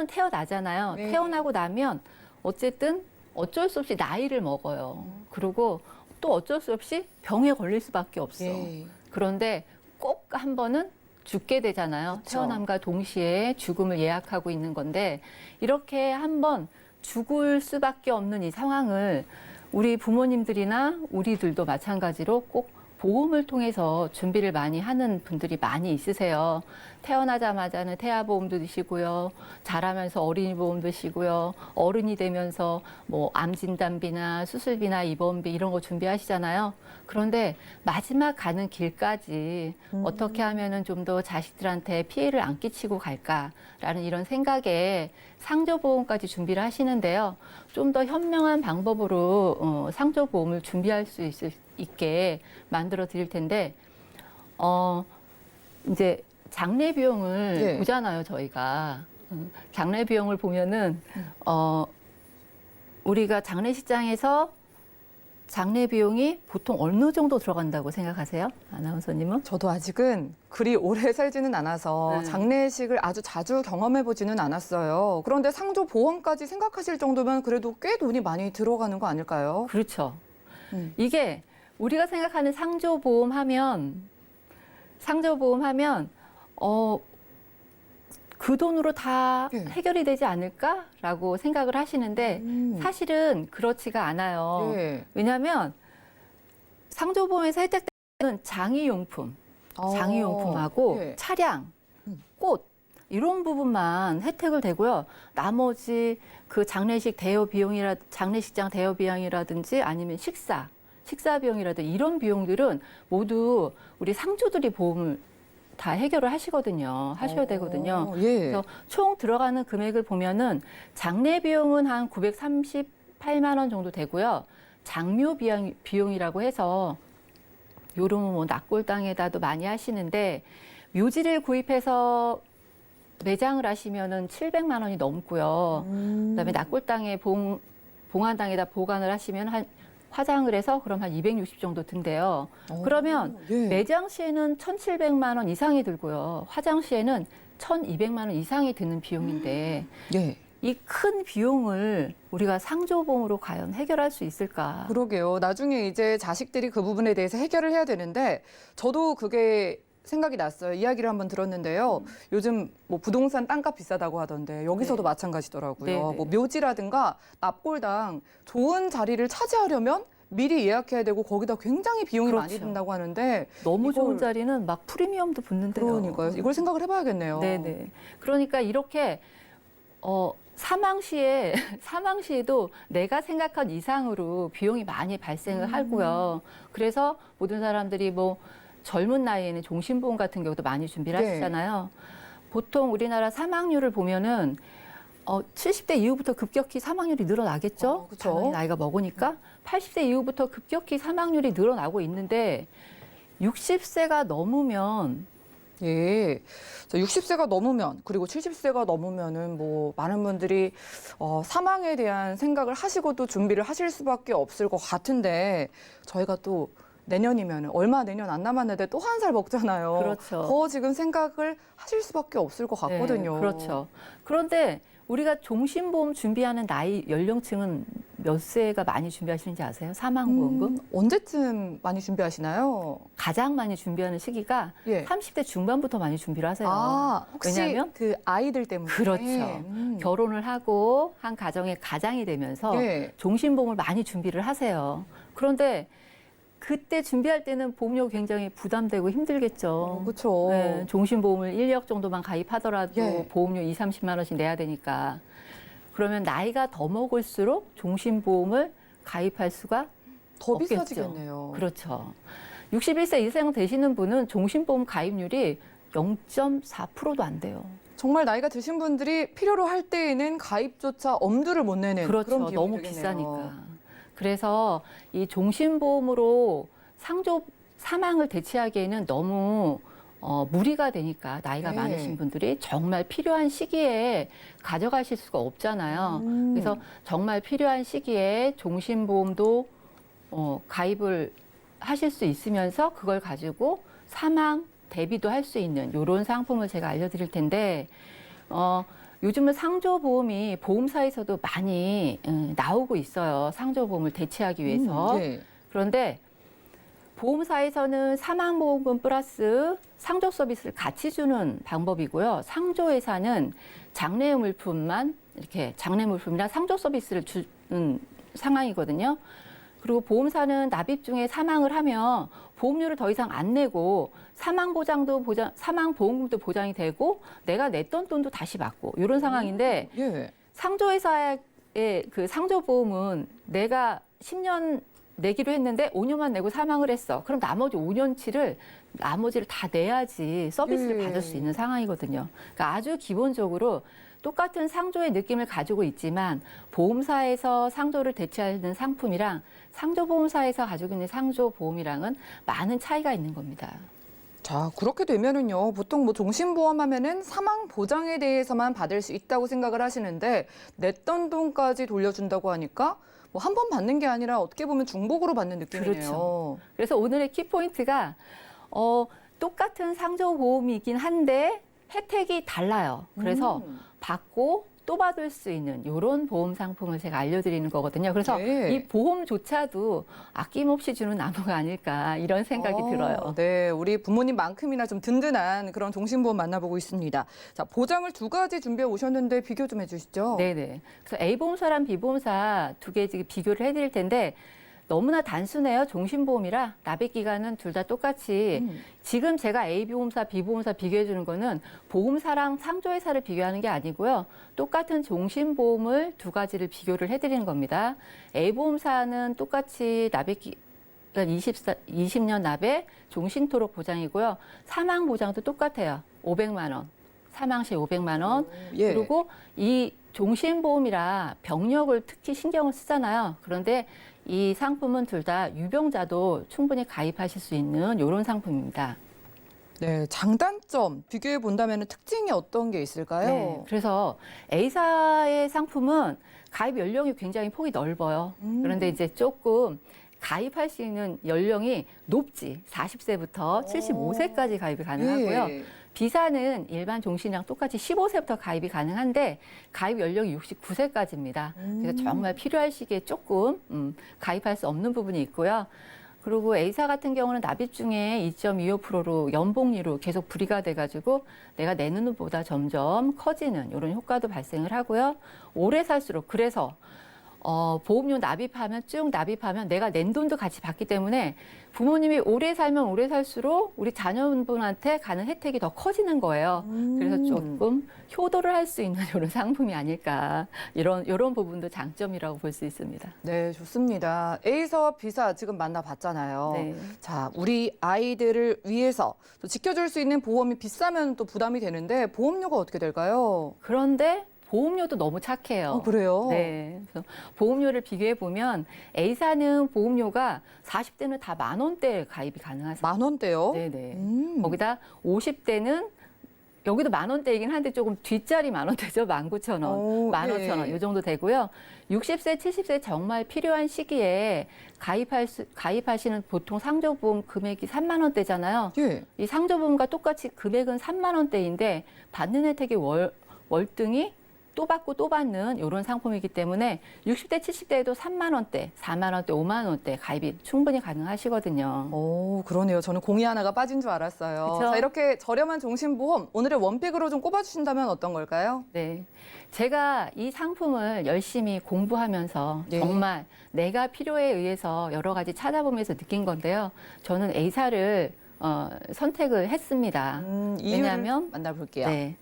태어나잖아요.
네.
태어나고 나면 어쨌든 어쩔 수 없이 나이를 먹어요. 그리고 또 어쩔 수 없이 병에 걸릴 수밖에 없어.
예.
그런데 꼭 한 번은 죽게 되잖아요.
그쵸.
태어남과 동시에 죽음을 예약하고 있는 건데 이렇게 한 번 죽을 수밖에 없는 이 상황을 우리 부모님들이나 우리들도 마찬가지로 꼭 보험을 통해서 준비를 많이 하는 분들이 많이 있으세요. 태어나자마자는 태아보험도 드시고요. 자라면서 어린이보험도 드시고요. 어른이 되면서 뭐 암진단비나 수술비나 입원비 이런 거 준비하시잖아요. 그런데 마지막 가는 길까지 어떻게 하면은 좀 더 자식들한테 피해를 안 끼치고 갈까라는 이런 생각에 상조보험까지 준비를 하시는데요. 좀 더 현명한 방법으로 상조보험을 준비할 수 있게 만들어 드릴 텐데, 이제 장례 비용을
네.
보잖아요, 저희가. 장례 비용을 보면은, 우리가 장례식장에서 장례 비용이 보통 어느 정도 들어간다고 생각하세요? 아나운서님은?
저도 아직은 그리 오래 살지는 않아서
네.
장례식을 아주 자주 경험해보지는 않았어요. 그런데 상조보험까지 생각하실 정도면 그래도 꽤 돈이 많이 들어가는 거 아닐까요?
그렇죠.
음.
이게 우리가 생각하는 상조보험 하면 그 돈으로 다
네.
해결이 되지 않을까라고 생각을 하시는데 사실은 그렇지가 않아요.
예.
왜냐하면 상조보험에서 혜택되는 장의용품하고
예.
차량, 꽃 이런 부분만 혜택을 되고요. 나머지 그 장례식장 대여 비용이라든지 아니면 식사 비용이라든지 이런 비용들은 모두 우리 상주들이 보험을 다 해결을 하셔야 되거든요.
예.
그래서 총 들어가는 금액을 보면은 장례 비용은 한 938만 원 정도 되고요. 장묘 비용이라고 해서 요즘은 뭐 낙골당에다도 많이 하시는데 묘지를 구입해서 매장을 하시면은 700만 원이 넘고요. 그다음에 낙골당에 봉안당에다 보관을 하시면 화장을 해서 그럼 한 260 정도 든대요. 그러면
예.
매장 시에는 1,700만 원 이상이 들고요. 화장 시에는 1,200만 원 이상이 드는 비용인데
예.
이 큰 비용을 우리가 상조보험으로 과연 해결할 수 있을까?
그러게요. 나중에 이제 자식들이 그 부분에 대해서 해결을 해야 되는데 저도 그게 생각이 났어요. 이야기를 한번 들었는데요. 요즘 뭐 부동산 땅값 비싸다고 하던데 여기서도
네.
마찬가지더라고요.
네, 네.
뭐 묘지라든가 납골당 좋은 자리를 차지하려면 미리 예약해야 되고 거기다 굉장히 비용이 많이
그렇죠.
든다고 하는데
너무 좋은
이걸-
자리는 막 프리미엄도 붙는데요.
그러니까요. 이걸 생각을 해봐야겠네요.
네네. 그러니까 이렇게 사망시에 사망시에도 내가 생각한 이상으로 비용이 많이 발생을 하고요. 그래서 모든 사람들이 뭐 젊은 나이에는 종신보험 같은 경우도 많이 준비를
네.
하시잖아요. 보통 우리나라 사망률을 보면은 70대 이후부터 급격히 사망률이 늘어나겠죠.
그쵸.
당연히 나이가 먹으니까 80대 이후부터 급격히 사망률이 늘어나고 있는데 60세가 넘으면
예. 60세가 넘으면 그리고 70세가 넘으면은 뭐 많은 분들이 사망에 대한 생각을 하시고도 준비를 하실 수밖에 없을 것 같은데 저희가 또 내년이면 얼마 내년 안 남았는데 또 한 살 먹잖아요.
그렇죠.
더 지금 생각을 하실 수밖에 없을 것 같거든요.
네, 그렇죠. 그런데 우리가 종신보험 준비하는 나이 연령층은 몇 세가 많이 준비하시는지 아세요? 사망보험금?
언제쯤 많이 준비하시나요?
가장 많이 준비하는 시기가
예.
30대 중반부터 많이 준비를 하세요.
아, 혹시
왜냐하면
그 아이들 때문에
그렇죠. 결혼을 하고 한 가정의 가장이 되면서
예.
종신보험을 많이 준비를 하세요. 그런데 그때 준비할 때는 보험료 굉장히 부담되고 힘들겠죠.
그렇죠.
네, 종신보험을 1억 정도만 가입하더라도
예.
보험료 2, 30만 원씩 내야 되니까. 그러면 나이가 더 먹을수록 종신보험을 가입할 수가
더
없겠죠.
비싸지겠네요.
그렇죠. 61세 이상 되시는 분은 종신보험 가입률이 0.4%도 안 돼요.
정말 나이가 드신 분들이 필요로 할 때에는 가입조차 엄두를 못 내는
그렇죠.
그런 비용이
너무
되겠네요.
비싸니까. 그래서 이 종신보험으로 사망을 대체하기에는 너무 무리가 되니까 나이가
네.
많으신 분들이 정말 필요한 시기에 가져가실 수가 없잖아요. 그래서 정말 필요한 시기에 종신보험도 가입을 하실 수 있으면서 그걸 가지고 사망 대비도 할 수 있는 이런 상품을 제가 알려드릴 텐데 요즘은 상조보험이 보험사에서도 많이 나오고 있어요. 상조보험을 대체하기 위해서.
네.
그런데 보험사에서는 사망보험금 플러스 상조 서비스를 같이 주는 방법이고요. 상조회사는 장래 물품만 이렇게 장래 물품이나 상조 서비스를 주는 상황이거든요. 그리고 보험사는 납입 중에 사망을 하면 보험료를 더 이상 안 내고 사망보험금도 보장이 되고 내가 냈던 돈도 다시 받고 이런 상황인데
예.
상조회사의 그 상조보험은 내가 10년 내기로 했는데 5년만 내고 사망을 했어. 그럼 나머지 5년치를 나머지를 다 내야지 서비스를
예.
받을 수 있는 상황이거든요. 그러니까 아주 기본적으로 똑같은 상조의 느낌을 가지고 있지만 보험사에서 상조를 대체하는 상품이랑 상조보험사에서 가지고 있는 상조보험이랑은 많은 차이가 있는 겁니다.
자, 그렇게 되면은요, 보통 뭐 종신보험 하면은 사망 보장에 대해서만 받을 수 있다고 생각을 하시는데, 냈던 돈까지 돌려준다고 하니까, 뭐 한 번 받는 게 아니라 어떻게 보면 중복으로 받는 느낌이네요.
그렇죠. 그래서 오늘의 키포인트가 똑같은 상조보험이긴 한데 혜택이 달라요. 그래서 받고 또 받을 수 있는 이런 보험 상품을 제가 알려드리는 거거든요. 그래서
네.
이 보험조차도 아낌없이 주는 나무가 아닐까 이런 생각이 들어요.
네, 우리 부모님만큼이나 좀 든든한 그런 종신보험 만나보고 있습니다. 자, 보장을 두 가지 준비해 오셨는데 비교 좀 해주시죠.
네네. 그래서 A보험사랑 B보험사 두 개 지금 비교를 해드릴 텐데 너무나 단순해요. 종신보험이라 납입 기간은 둘 다 똑같이 지금 제가 A보험사, B보험사 비교해 주는 거는 보험사랑 상조회사를 비교하는 게 아니고요. 똑같은 종신보험을 두 가지를 비교를 해드리는 겁니다. A보험사는 똑같이 납입 기간 20년 납에 종신토록 보장이고요. 사망 보장도 똑같아요. 500만 원. 사망 시 500만 원.
예.
그리고 이 종신보험이라 병력을 특히 신경을 쓰잖아요. 그런데 이 상품은 둘 다 유병자도 충분히 가입하실 수 있는 이런 상품입니다.
네, 장단점 비교해 본다면 특징이 어떤 게 있을까요?
네, 그래서 A사의 상품은 가입 연령이 굉장히 폭이 넓어요. 그런데 이제 조금 가입할 수 있는 연령이 높지. 40세부터 75세까지 가입이 가능하고요.
예.
B사는 일반 종신이랑 똑같이 15세부터 가입이 가능한데 가입 연령이 69세까지입니다. 그래서 정말 필요할 시기에 조금 가입할 수 없는 부분이 있고요. 그리고 A사 같은 경우는 납입 중에 2.25%로 연복리로 계속 불이가 돼가지고 내가 내는 돈보다 점점 커지는 이런 효과도 발생을 하고요. 오래 살수록 그래서 보험료 납입하면 쭉 납입하면 내가 낸 돈도 같이 받기 때문에 부모님이 오래 살면 오래 살수록 우리 자녀분한테 가는 혜택이 더 커지는 거예요. 그래서 조금 효도를 할 수 있는 이런 상품이 아닐까 이런 부분도 장점이라고 볼 수 있습니다.
네, 좋습니다. A사, B사 지금 만나봤잖아요.
네.
자, 우리 아이들을 위해서 또 지켜줄 수 있는 보험이 비싸면 또 부담이 되는데 보험료가 어떻게 될까요?
그런데 보험료도 너무 착해요.
그래요?
네. 그래서 보험료를 비교해 보면 A사는 보험료가 40대는 다 10,000원대 가입이 가능하세요.
10,000원대요?
네네. 거기다 50대는 여기도 10,000원대이긴 한데 조금 뒷자리 10,000원대죠. 19,000원, 15,000원
예.
이 정도 되고요. 60세, 70세 정말 필요한 시기에 가입하시는 보통 상조보험 금액이 3만 원대잖아요.
예.
이 상조보험과 똑같이 금액은 3만 원대인데 받는 혜택이 월등히 또 받고 또 받는 이런 상품이기 때문에 60대, 70대에도 3만 원대, 4만 원대, 5만 원대 가입이 충분히 가능하시거든요.
오, 그러네요. 저는 공이 하나가 빠진 줄 알았어요.
그쵸?
자, 이렇게 저렴한 종신보험 오늘의 원픽으로 좀 꼽아주신다면 어떤 걸까요?
네. 제가 이 상품을 열심히 공부하면서
네.
정말 내가 필요에 의해서 여러 가지 찾아보면서 느낀 건데요. 저는 A사를 선택을 했습니다.
이유를
왜냐하면
만나볼게요.
네.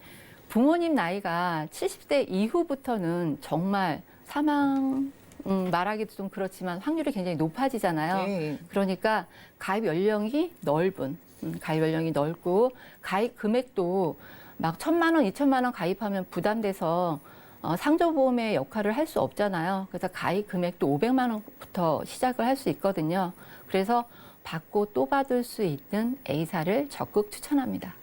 부모님 나이가 70대 이후부터는 정말 사망, 말하기도 좀 그렇지만 확률이 굉장히 높아지잖아요.
네.
그러니까 가입 연령이 넓고 가입 금액도 막 1,000만 원, 2,000만 원 가입하면 부담돼서 상조보험의 역할을 할 수 없잖아요. 그래서 가입 금액도 500만 원부터 시작을 할 수 있거든요. 그래서 받고 또 받을 수 있는 A사를 적극 추천합니다.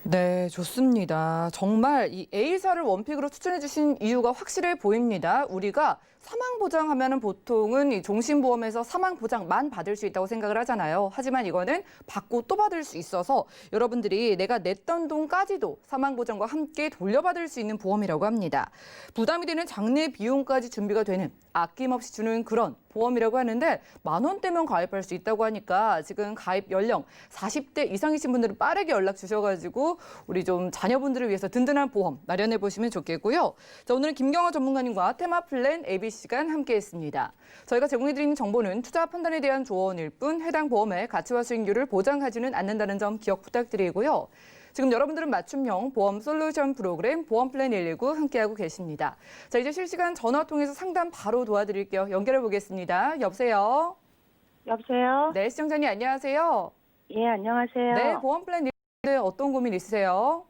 네, 좋습니다. 정말 이 A사를 원픽으로 추천해 주신 이유가 확실해 보입니다. 우리가 사망보장하면은 보통은 이 종신보험에서 사망보장만 받을 수 있다고 생각을 하잖아요. 하지만 이거는 받고 또 받을 수 있어서 여러분들이 내가 냈던 돈까지도 사망보장과 함께 돌려받을 수 있는 보험이라고 합니다. 부담이 되는 장례 비용까지 준비가 되는 아낌없이 주는 그런 보험이라고 하는데 10,000원대면 가입할 수 있다고 하니까 지금 가입 연령 40대 이상이신 분들은 빠르게 연락 주셔가지고 우리 좀 자녀분들을 위해서 든든한 보험 마련해 보시면 좋겠고요. 자, 오늘은 김경화 전문가님과 테마 플랜 AB 시간 함께했습니다. 저희가 제공해드리는 정보는 투자 판단에 대한 조언일 뿐 해당 보험의 가치와 수익률을 보장하지는 않는다는 점 기억 부탁드리고요. 지금 여러분들은 맞춤형 보험 솔루션 프로그램 보험 플랜 119 함께하고 계십니다. 자, 이제 실시간 전화 통해서 상담 바로 도와드릴게요. 연결해 보겠습니다. 여보세요?
여보세요?
네, 시청자님 안녕하세요.
예, 안녕하세요.
네, 보험 플랜 119에 어떤 고민 있으세요?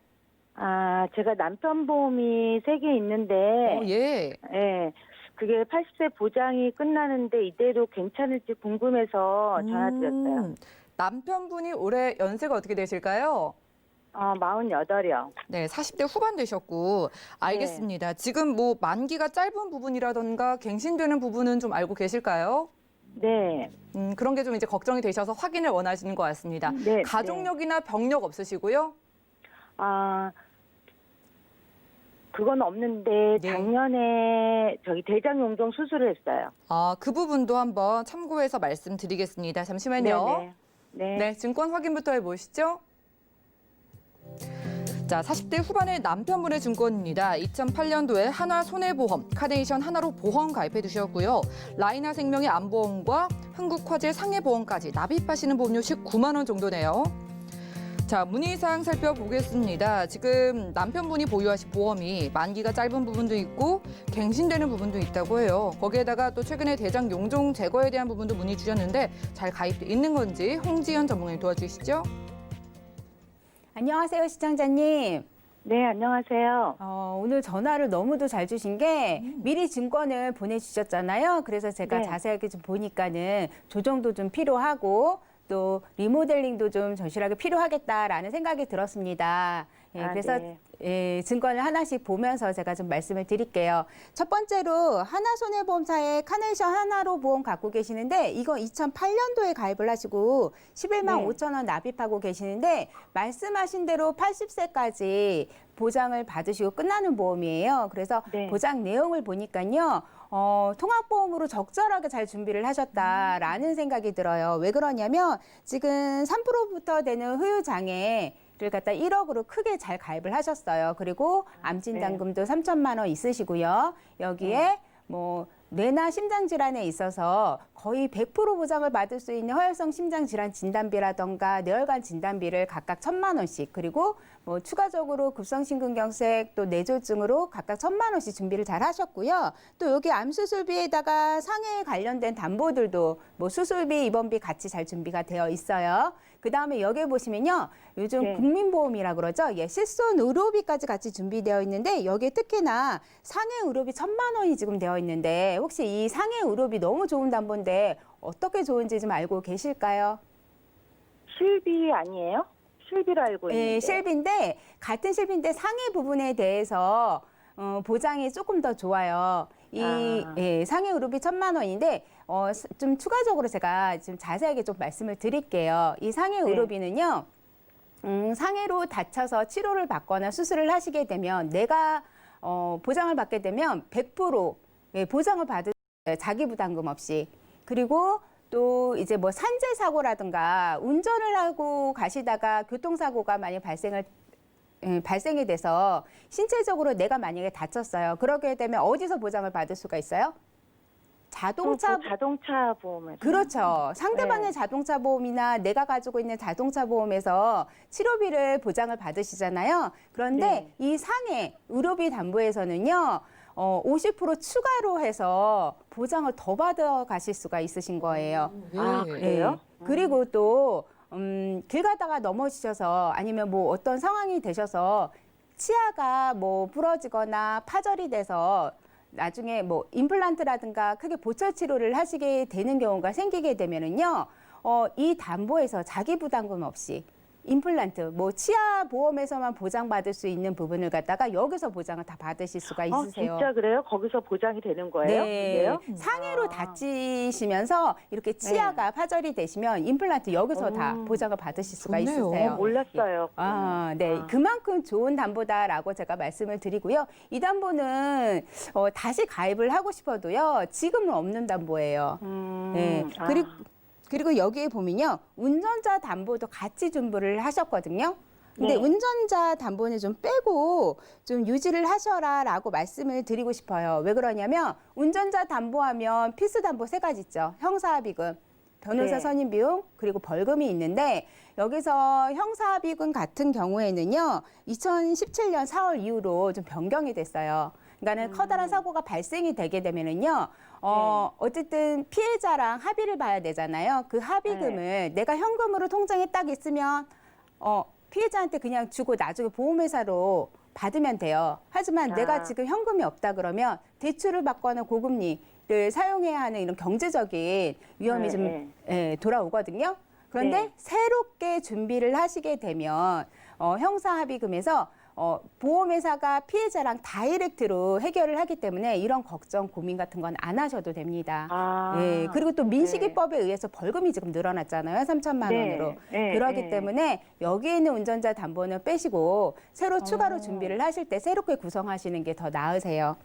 제가 남편 보험이 3개 있는데,
예.
예, 그게 80세 보장이 끝나는데 이대로 괜찮을지 궁금해서 전화드렸어요.
남편분이 올해 연세가 어떻게 되실까요?
48이요.
네, 40대 후반 되셨고 알겠습니다. 지금 뭐 만기가 짧은 부분이라던가 갱신되는 부분은 좀 알고 계실까요?
네.
그런 게 좀 이제 걱정이 되셔서 확인을 원하시는 것 같습니다.
네,
가족력이나 병력 없으시고요?
그건 없는데
네.
작년에 대장 용종 수술을 했어요.
그 부분도 한번 참고해서 말씀드리겠습니다. 잠시만요.
네. 네.
네, 증권 확인부터 해보시죠. 자, 40대 후반의 남편분의 증권입니다. 2008년도에 하나손해보험, 카네이션 하나로 보험 가입해 두셨고요. 라이나생명의 암보험과 흥국화재 상해보험까지 납입하시는 보험료 19만 원 정도네요. 자, 문의사항 살펴보겠습니다. 지금 남편분이 보유하신 보험이 만기가 짧은 부분도 있고 갱신되는 부분도 있다고 해요. 거기에다가 또 최근에 대장 용종 제거에 대한 부분도 문의 주셨는데 잘 가입돼 있는 건지 홍지연 전문가님 도와주시죠.
안녕하세요, 시청자님.
네, 안녕하세요.
오늘 전화를 너무도 잘 주신 게 미리 증권을 보내주셨잖아요. 그래서 제가
네.
자세하게 좀 보니까는 조정도 좀 필요하고 또 리모델링도 좀 절실하게 필요하겠다라는 생각이 들었습니다. 그래서
네.
예, 증권을 하나씩 보면서 제가 좀 말씀을 드릴게요. 첫 번째로 하나손해보험사의 카네이션 하나로 보험 갖고 계시는데 이거 2008년도에 가입을 하시고 11만
네.
5천 원 납입하고 계시는데 말씀하신 대로 80세까지 보장을 받으시고 끝나는 보험이에요. 그래서
네.
보장 내용을 보니까요. 통합보험으로 적절하게 잘 준비를 하셨다라는 생각이 들어요. 왜 그러냐면 지금 3%부터 되는 후유장애를 갖다 1억으로 크게 잘 가입을 하셨어요. 그리고 암진단금도 3천만 원 있으시고요. 여기에 뭐 뇌나 심장 질환에 있어서 거의 100% 보장을 받을 수 있는 허혈성 심장 질환 진단비라던가 뇌혈관 진단비를 각각 1,000만 원씩, 그리고 뭐 추가적으로 급성심근경색 또 뇌졸중으로 각각 1,000만 원씩 준비를 잘 하셨고요. 또 여기 암 수술비에다가 상해에 관련된 담보들도 뭐 수술비, 입원비 같이 잘 준비가 되어 있어요. 그다음에 여기 보시면요. 요즘
네.
국민보험이라 그러죠. 예, 실손 의료비까지 같이 준비되어 있는데 여기에 특히나 상해 의료비 1,000만 원이 지금 되어 있는데 혹시 이 상해 의료비 너무 좋은 담보인데 어떻게 좋은지 좀 알고 계실까요?
실비 아니에요? 실비로 알고 있는데.
예, 실비인데 같은 실비인데 상해 부분에 대해서 보장이 조금 더 좋아요. 예, 상해 의료비 1,000만 원인데 좀 추가적으로 제가 좀 자세하게 좀 말씀을 드릴게요. 이 상해
네.
의료비는요. 상해로 다쳐서 치료를 받거나 수술을 하시게 되면 내가 보장을 받게 되면 100% 예, 보장을 받을 자기 부담금 없이, 그리고 또 이제 뭐 산재 사고라든가 운전을 하고 가시다가 교통사고가 만약 발생이 돼서 신체적으로 내가 만약에 다쳤어요. 그러게 되면 어디서 보장을 받을 수가 있어요? 자동차
자동차 보험에서.
그렇죠. 상대방의
네.
자동차 보험이나 내가 가지고 있는 자동차 보험에서 치료비를 보장을 받으시잖아요. 그런데
네.
이 상해 의료비 담보에서는요. 50% 추가로 해서 보장을 더 받아 가실 수가 있으신 거예요.
아, 그래요?
그리고 또 길 가다가 넘어지셔서 아니면 뭐 어떤 상황이 되셔서 치아가 뭐 부러지거나 파절이 돼서 나중에 뭐 임플란트라든가 크게 보철 치료를 하시게 되는 경우가 생기게 되면은요, 이 담보에서 자기 부담금 없이 임플란트, 뭐 치아 보험에서만 보장받을 수 있는 부분을 갖다가 여기서 보장을 다 받으실 수가 있으세요.
진짜 그래요? 거기서 보장이 되는 거예요?
네,
그게요?
상해로 다치시면서 이렇게 치아가 파절이 되시면 임플란트 여기서 다 보장을 받으실 수가
좋네요.
있으세요.
몰랐어요.
네. 그만큼 좋은 담보다라고 제가 말씀을 드리고요. 이 담보는 다시 가입을 하고 싶어도요. 지금은 없는 담보예요. 네. 그리고 여기에 보면요. 운전자 담보도 같이 준비를 하셨거든요. 근데
네.
운전자 담보는 좀 빼고 좀 유지를 하셔라라고 말씀을 드리고 싶어요. 왜 그러냐면 운전자 담보하면 필수 담보 3가지 있죠. 형사합의금, 변호사
네.
선임 비용, 그리고 벌금이 있는데 여기서 형사합의금 같은 경우에는요. 2017년 4월 이후로 좀 변경이 됐어요. 그러니까는 커다란 사고가 발생이 되게 되면은요. 어쨌든 피해자랑 합의를 봐야 되잖아요. 그 합의금을 내가 현금으로 통장에 딱 있으면 피해자한테 그냥 주고 나중에 보험회사로 받으면 돼요. 하지만 내가 지금 현금이 없다 그러면 대출을 받거나 고금리를 사용해야 하는 이런 경제적인 위험이 좀 돌아오거든요. 그런데 새롭게 준비를 하시게 되면 형사합의금에서 보험회사가 피해자랑 다이렉트로 해결을 하기 때문에 이런 걱정, 고민 같은 건 안 하셔도 됩니다. 예, 그리고 또 민식이법에 의해서 벌금이 지금 늘어났잖아요. 3천만 원으로. 그렇기 때문에 여기에 있는 운전자 담보는 빼시고 새로 추가로 준비를 하실 때 새롭게 구성하시는 게 더 나으세요.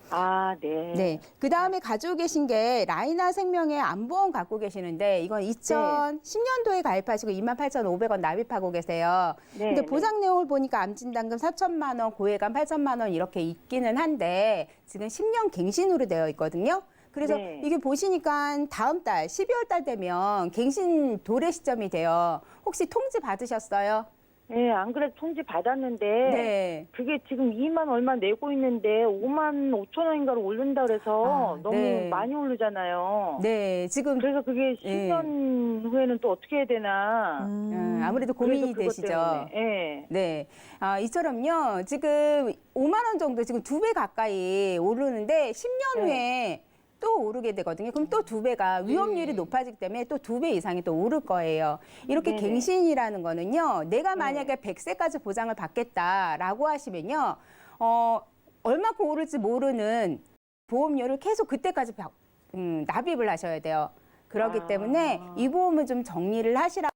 네.
네. 그 다음에 가지고 계신 게 라이나 생명의 암보험 갖고 계시는데 이건 2010년도에 가입하시고 28,500원 납입하고 계세요.
네,
근데
네.
보장 내용을 보니까 암진단금 4천만 원, 고액암 8천만 원 이렇게 있기는 한데 지금 10년 갱신으로 되어 있거든요. 그래서
네.
이게 보시니까 다음 달 12월 달 되면 갱신 도래 시점이 돼요. 혹시 통지 받으셨어요?
네, 안 그래도 통지 받았는데
네.
그게 지금 2만 얼마 내고 있는데 5만 5천 원인가를 오른다 그래서 너무
네.
많이 오르잖아요.
네, 지금
그래서 그게 10년 후에는 또 어떻게 해야 되나.
아무래도 고민이
그래서 그것
되시죠.
때문에. 네.
네. 이처럼요, 지금 5만 원 정도, 지금 2배 가까이 오르는데 10년 후에 또 오르게 되거든요. 그럼 또 2배가 위험률이 높아지기 때문에 또 2배 이상이 또 오를 거예요. 이렇게
네네.
갱신이라는 거는요, 내가 만약에 100세까지 보장을 받겠다라고 하시면요, 얼마큼 오를지 모르는 보험료를 계속 그때까지 납입을 하셔야 돼요. 그렇기 때문에 이 보험은 좀 정리를 하시라.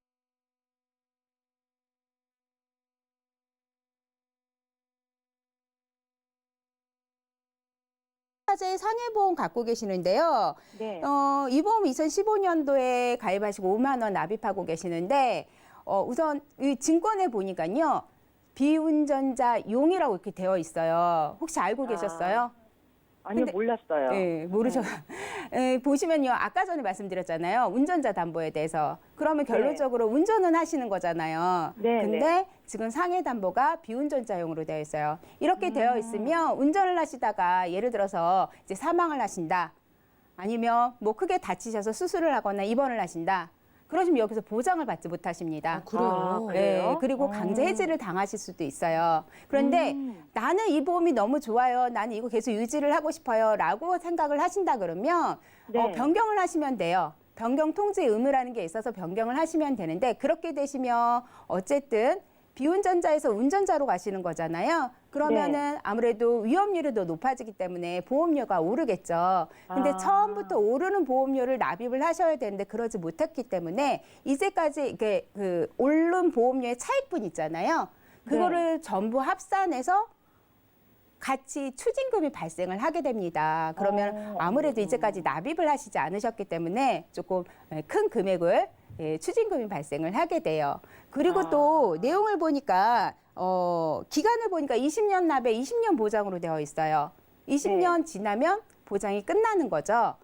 홍보카제 상해보험 갖고 계시는데요.
네.
이 보험 2015년도에 가입하시고 5만 원 납입하고 계시는데 우선 이 증권에 보니까요. 비운전자용이라고 이렇게 되어 있어요. 혹시 알고 계셨어요?
아니요,
근데-
몰랐어요.
네, 모르죠. 보시면요, 아까 전에 말씀드렸잖아요. 운전자 담보에 대해서. 그러면 결론적으로 운전은 하시는 거잖아요.
네,
근데 지금 상해 담보가 비운전자용으로 되어 있어요. 이렇게 되어 있으면 운전을 하시다가 예를 들어서 이제 사망을 하신다. 아니면 뭐 크게 다치셔서 수술을 하거나 입원을 하신다. 그러시면 여기서 보장을 받지 못하십니다.
그래요?
네, 그리고 강제 해지를 당하실 수도 있어요. 그런데 나는 이 보험이 너무 좋아요. 나는 이거 계속 유지를 하고 싶어요. 라고 생각을 하신다 그러면
네.
변경을 하시면 돼요. 변경 통지 의무라는 게 있어서 변경을 하시면 되는데 그렇게 되시면 어쨌든 비운전자에서 운전자로 가시는 거잖아요. 그러면은 아무래도 위험률이 더 높아지기 때문에 보험료가 오르겠죠. 근데 처음부터 오르는 보험료를 납입을 하셔야 되는데 그러지 못했기 때문에 이제까지 이게 그 오른 보험료의 차익분 있잖아요. 그거를 전부 합산해서 같이 추징금이 발생을 하게 됩니다. 그러면 아무래도 이제까지 납입을 하시지 않으셨기 때문에 조금 큰 금액을 추징금이 발생을 하게 돼요. 그리고 또 내용을 보니까 기간을 보니까 20년 납에 20년 보장으로 되어 있어요. 20년 지나면 보장이 끝나는 거죠.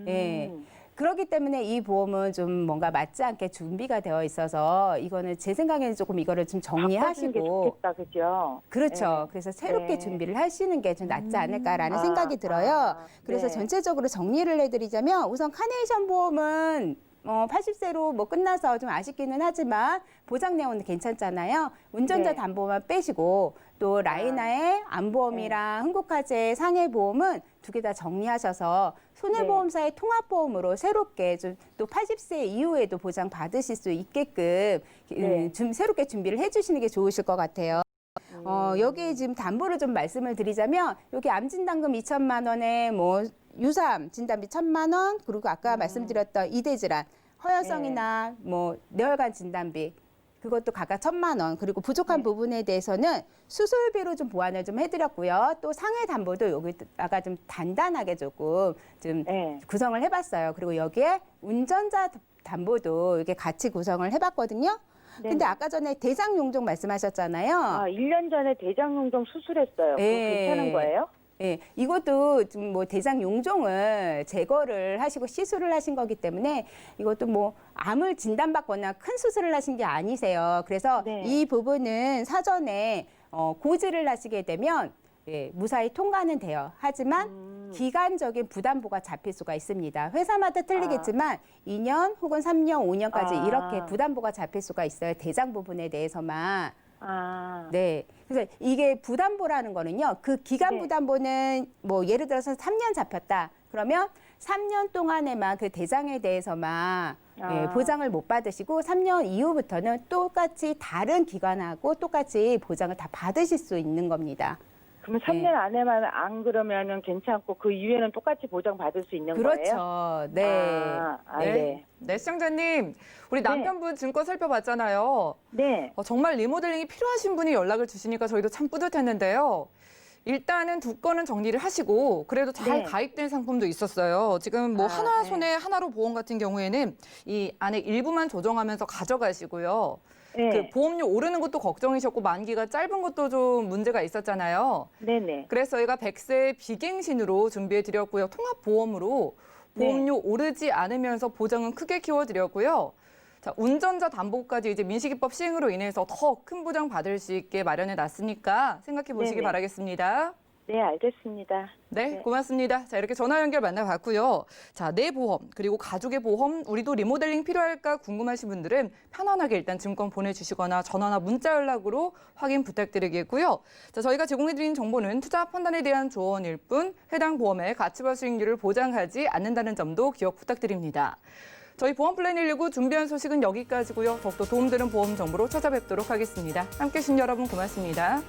예. 그렇기 때문에 이 보험은 좀 뭔가 맞지 않게 준비가 되어 있어서 이거는 제 생각에는 조금 이거를 좀
바꿔주는 게
정리하시고
좋겠다, 그죠?
그렇죠.
네.
그래서 새롭게
네.
준비를 하시는 게 좀 낫지 않을까라는 생각이 들어요. 그래서
네.
전체적으로 정리를 해드리자면 우선 카네이션 보험은 80세로 뭐 끝나서 좀 아쉽기는 하지만 보장 내용은 괜찮잖아요. 운전자
네.
담보만 빼시고 또 라이나의 안보험이랑 흥국화재의 상해보험은 두 개 다 정리하셔서 손해보험사의 통합보험으로 새롭게 좀 또 80세 이후에도 보장 받으실 수 있게끔
네.
좀 새롭게 준비를 해주시는 게 좋으실 것 같아요. 여기 지금 담보를 좀 말씀을 드리자면 여기 암진단금 2천만 원에 뭐 유사암 진단비 1,000만 원 그리고 아까 말씀드렸던 이대질환 허혈성이나 뭐 뇌혈관 진단비 그것도 각각 1,000만 원 그리고 부족한 부분에 대해서는 수술비로 좀 보완을 좀 해드렸고요. 또 상해 담보도 여기다가 좀 단단하게 조금 좀
네.
구성을 해봤어요. 그리고 여기에 운전자 담보도 이렇게 같이 구성을 해봤거든요. 근데 아까 전에 대장용종 말씀하셨잖아요.
1년 전에 대장용종 수술했어요. 그거
예.
괜찮은 거예요?
예, 이것도 좀 뭐 대장 용종을 제거를 하시고 시술을 하신 거기 때문에 이것도 뭐 암을 진단받거나 큰 수술을 하신 게 아니세요. 그래서
네.
이 부분은 사전에 고지를 하시게 되면 무사히 통과는 돼요. 하지만 기간적인 부담보가 잡힐 수가 있습니다. 회사마다 틀리겠지만 2년 혹은 3년, 5년까지 이렇게 부담보가 잡힐 수가 있어요. 대장 부분에 대해서만. 네. 그래서 이게 부담보라는 거는요. 그 기간
네.
부담보는 뭐 예를 들어서 3년 잡혔다. 그러면 3년 동안에만 그 대장에 대해서만 보장을 못 받으시고 3년 이후부터는 똑같이 다른 기관하고 똑같이 보장을 다 받으실 수 있는 겁니다.
그러면 3년 안에만 안 그러면은 괜찮고 그 이후에는 똑같이 보장 받을 수 있는 거예요?
그렇죠. 네.
네.
네, 시청자님, 우리 남편분 증권 살펴봤잖아요.
네.
정말 리모델링이 필요하신 분이 연락을 주시니까 저희도 참 뿌듯했는데요. 일단은 두 건은 정리를 하시고 그래도 잘
네.
가입된 상품도 있었어요. 지금 뭐 하나
네.
손에 하나로 보험 같은 경우에는 이 안에 일부만 조정하면서 가져가시고요.
네.
그 보험료 오르는 것도 걱정이셨고 만기가 짧은 것도 좀 문제가 있었잖아요.
네네.
그래서 저희가 100세 비갱신으로 준비해 드렸고요. 통합보험으로 보험료 오르지 않으면서 보장은 크게 키워드렸고요. 자, 운전자 담보까지 이제 민식이법 시행으로 인해서 더 큰 보장 받을 수 있게 마련해 놨으니까 생각해 보시기
네네.
바라겠습니다.
네, 알겠습니다.
네, 고맙습니다. 자, 이렇게 전화 연결 만나봤고요. 자, 내 보험, 그리고 가족의 보험, 우리도 리모델링 필요할까 궁금하신 분들은 편안하게 일단 증권 보내주시거나 전화나 문자 연락으로 확인 부탁드리겠고요. 자, 저희가 제공해드린 정보는 투자 판단에 대한 조언일 뿐 해당 보험의 가치와 수익률을 보장하지 않는다는 점도 기억 부탁드립니다. 저희 보험 플랜 119 준비한 소식은 여기까지고요. 더욱더 도움되는 보험 정보로 찾아뵙도록 하겠습니다. 함께해 주신 여러분 고맙습니다.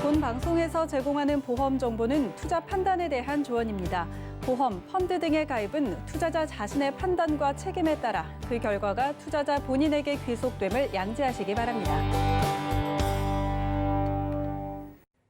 본 방송에서 제공하는 보험 정보는 투자 판단에 대한 조언입니다. 보험, 펀드 등의 가입은 투자자 자신의 판단과 책임에 따라 그 결과가 투자자 본인에게 귀속됨을 양지하시기 바랍니다.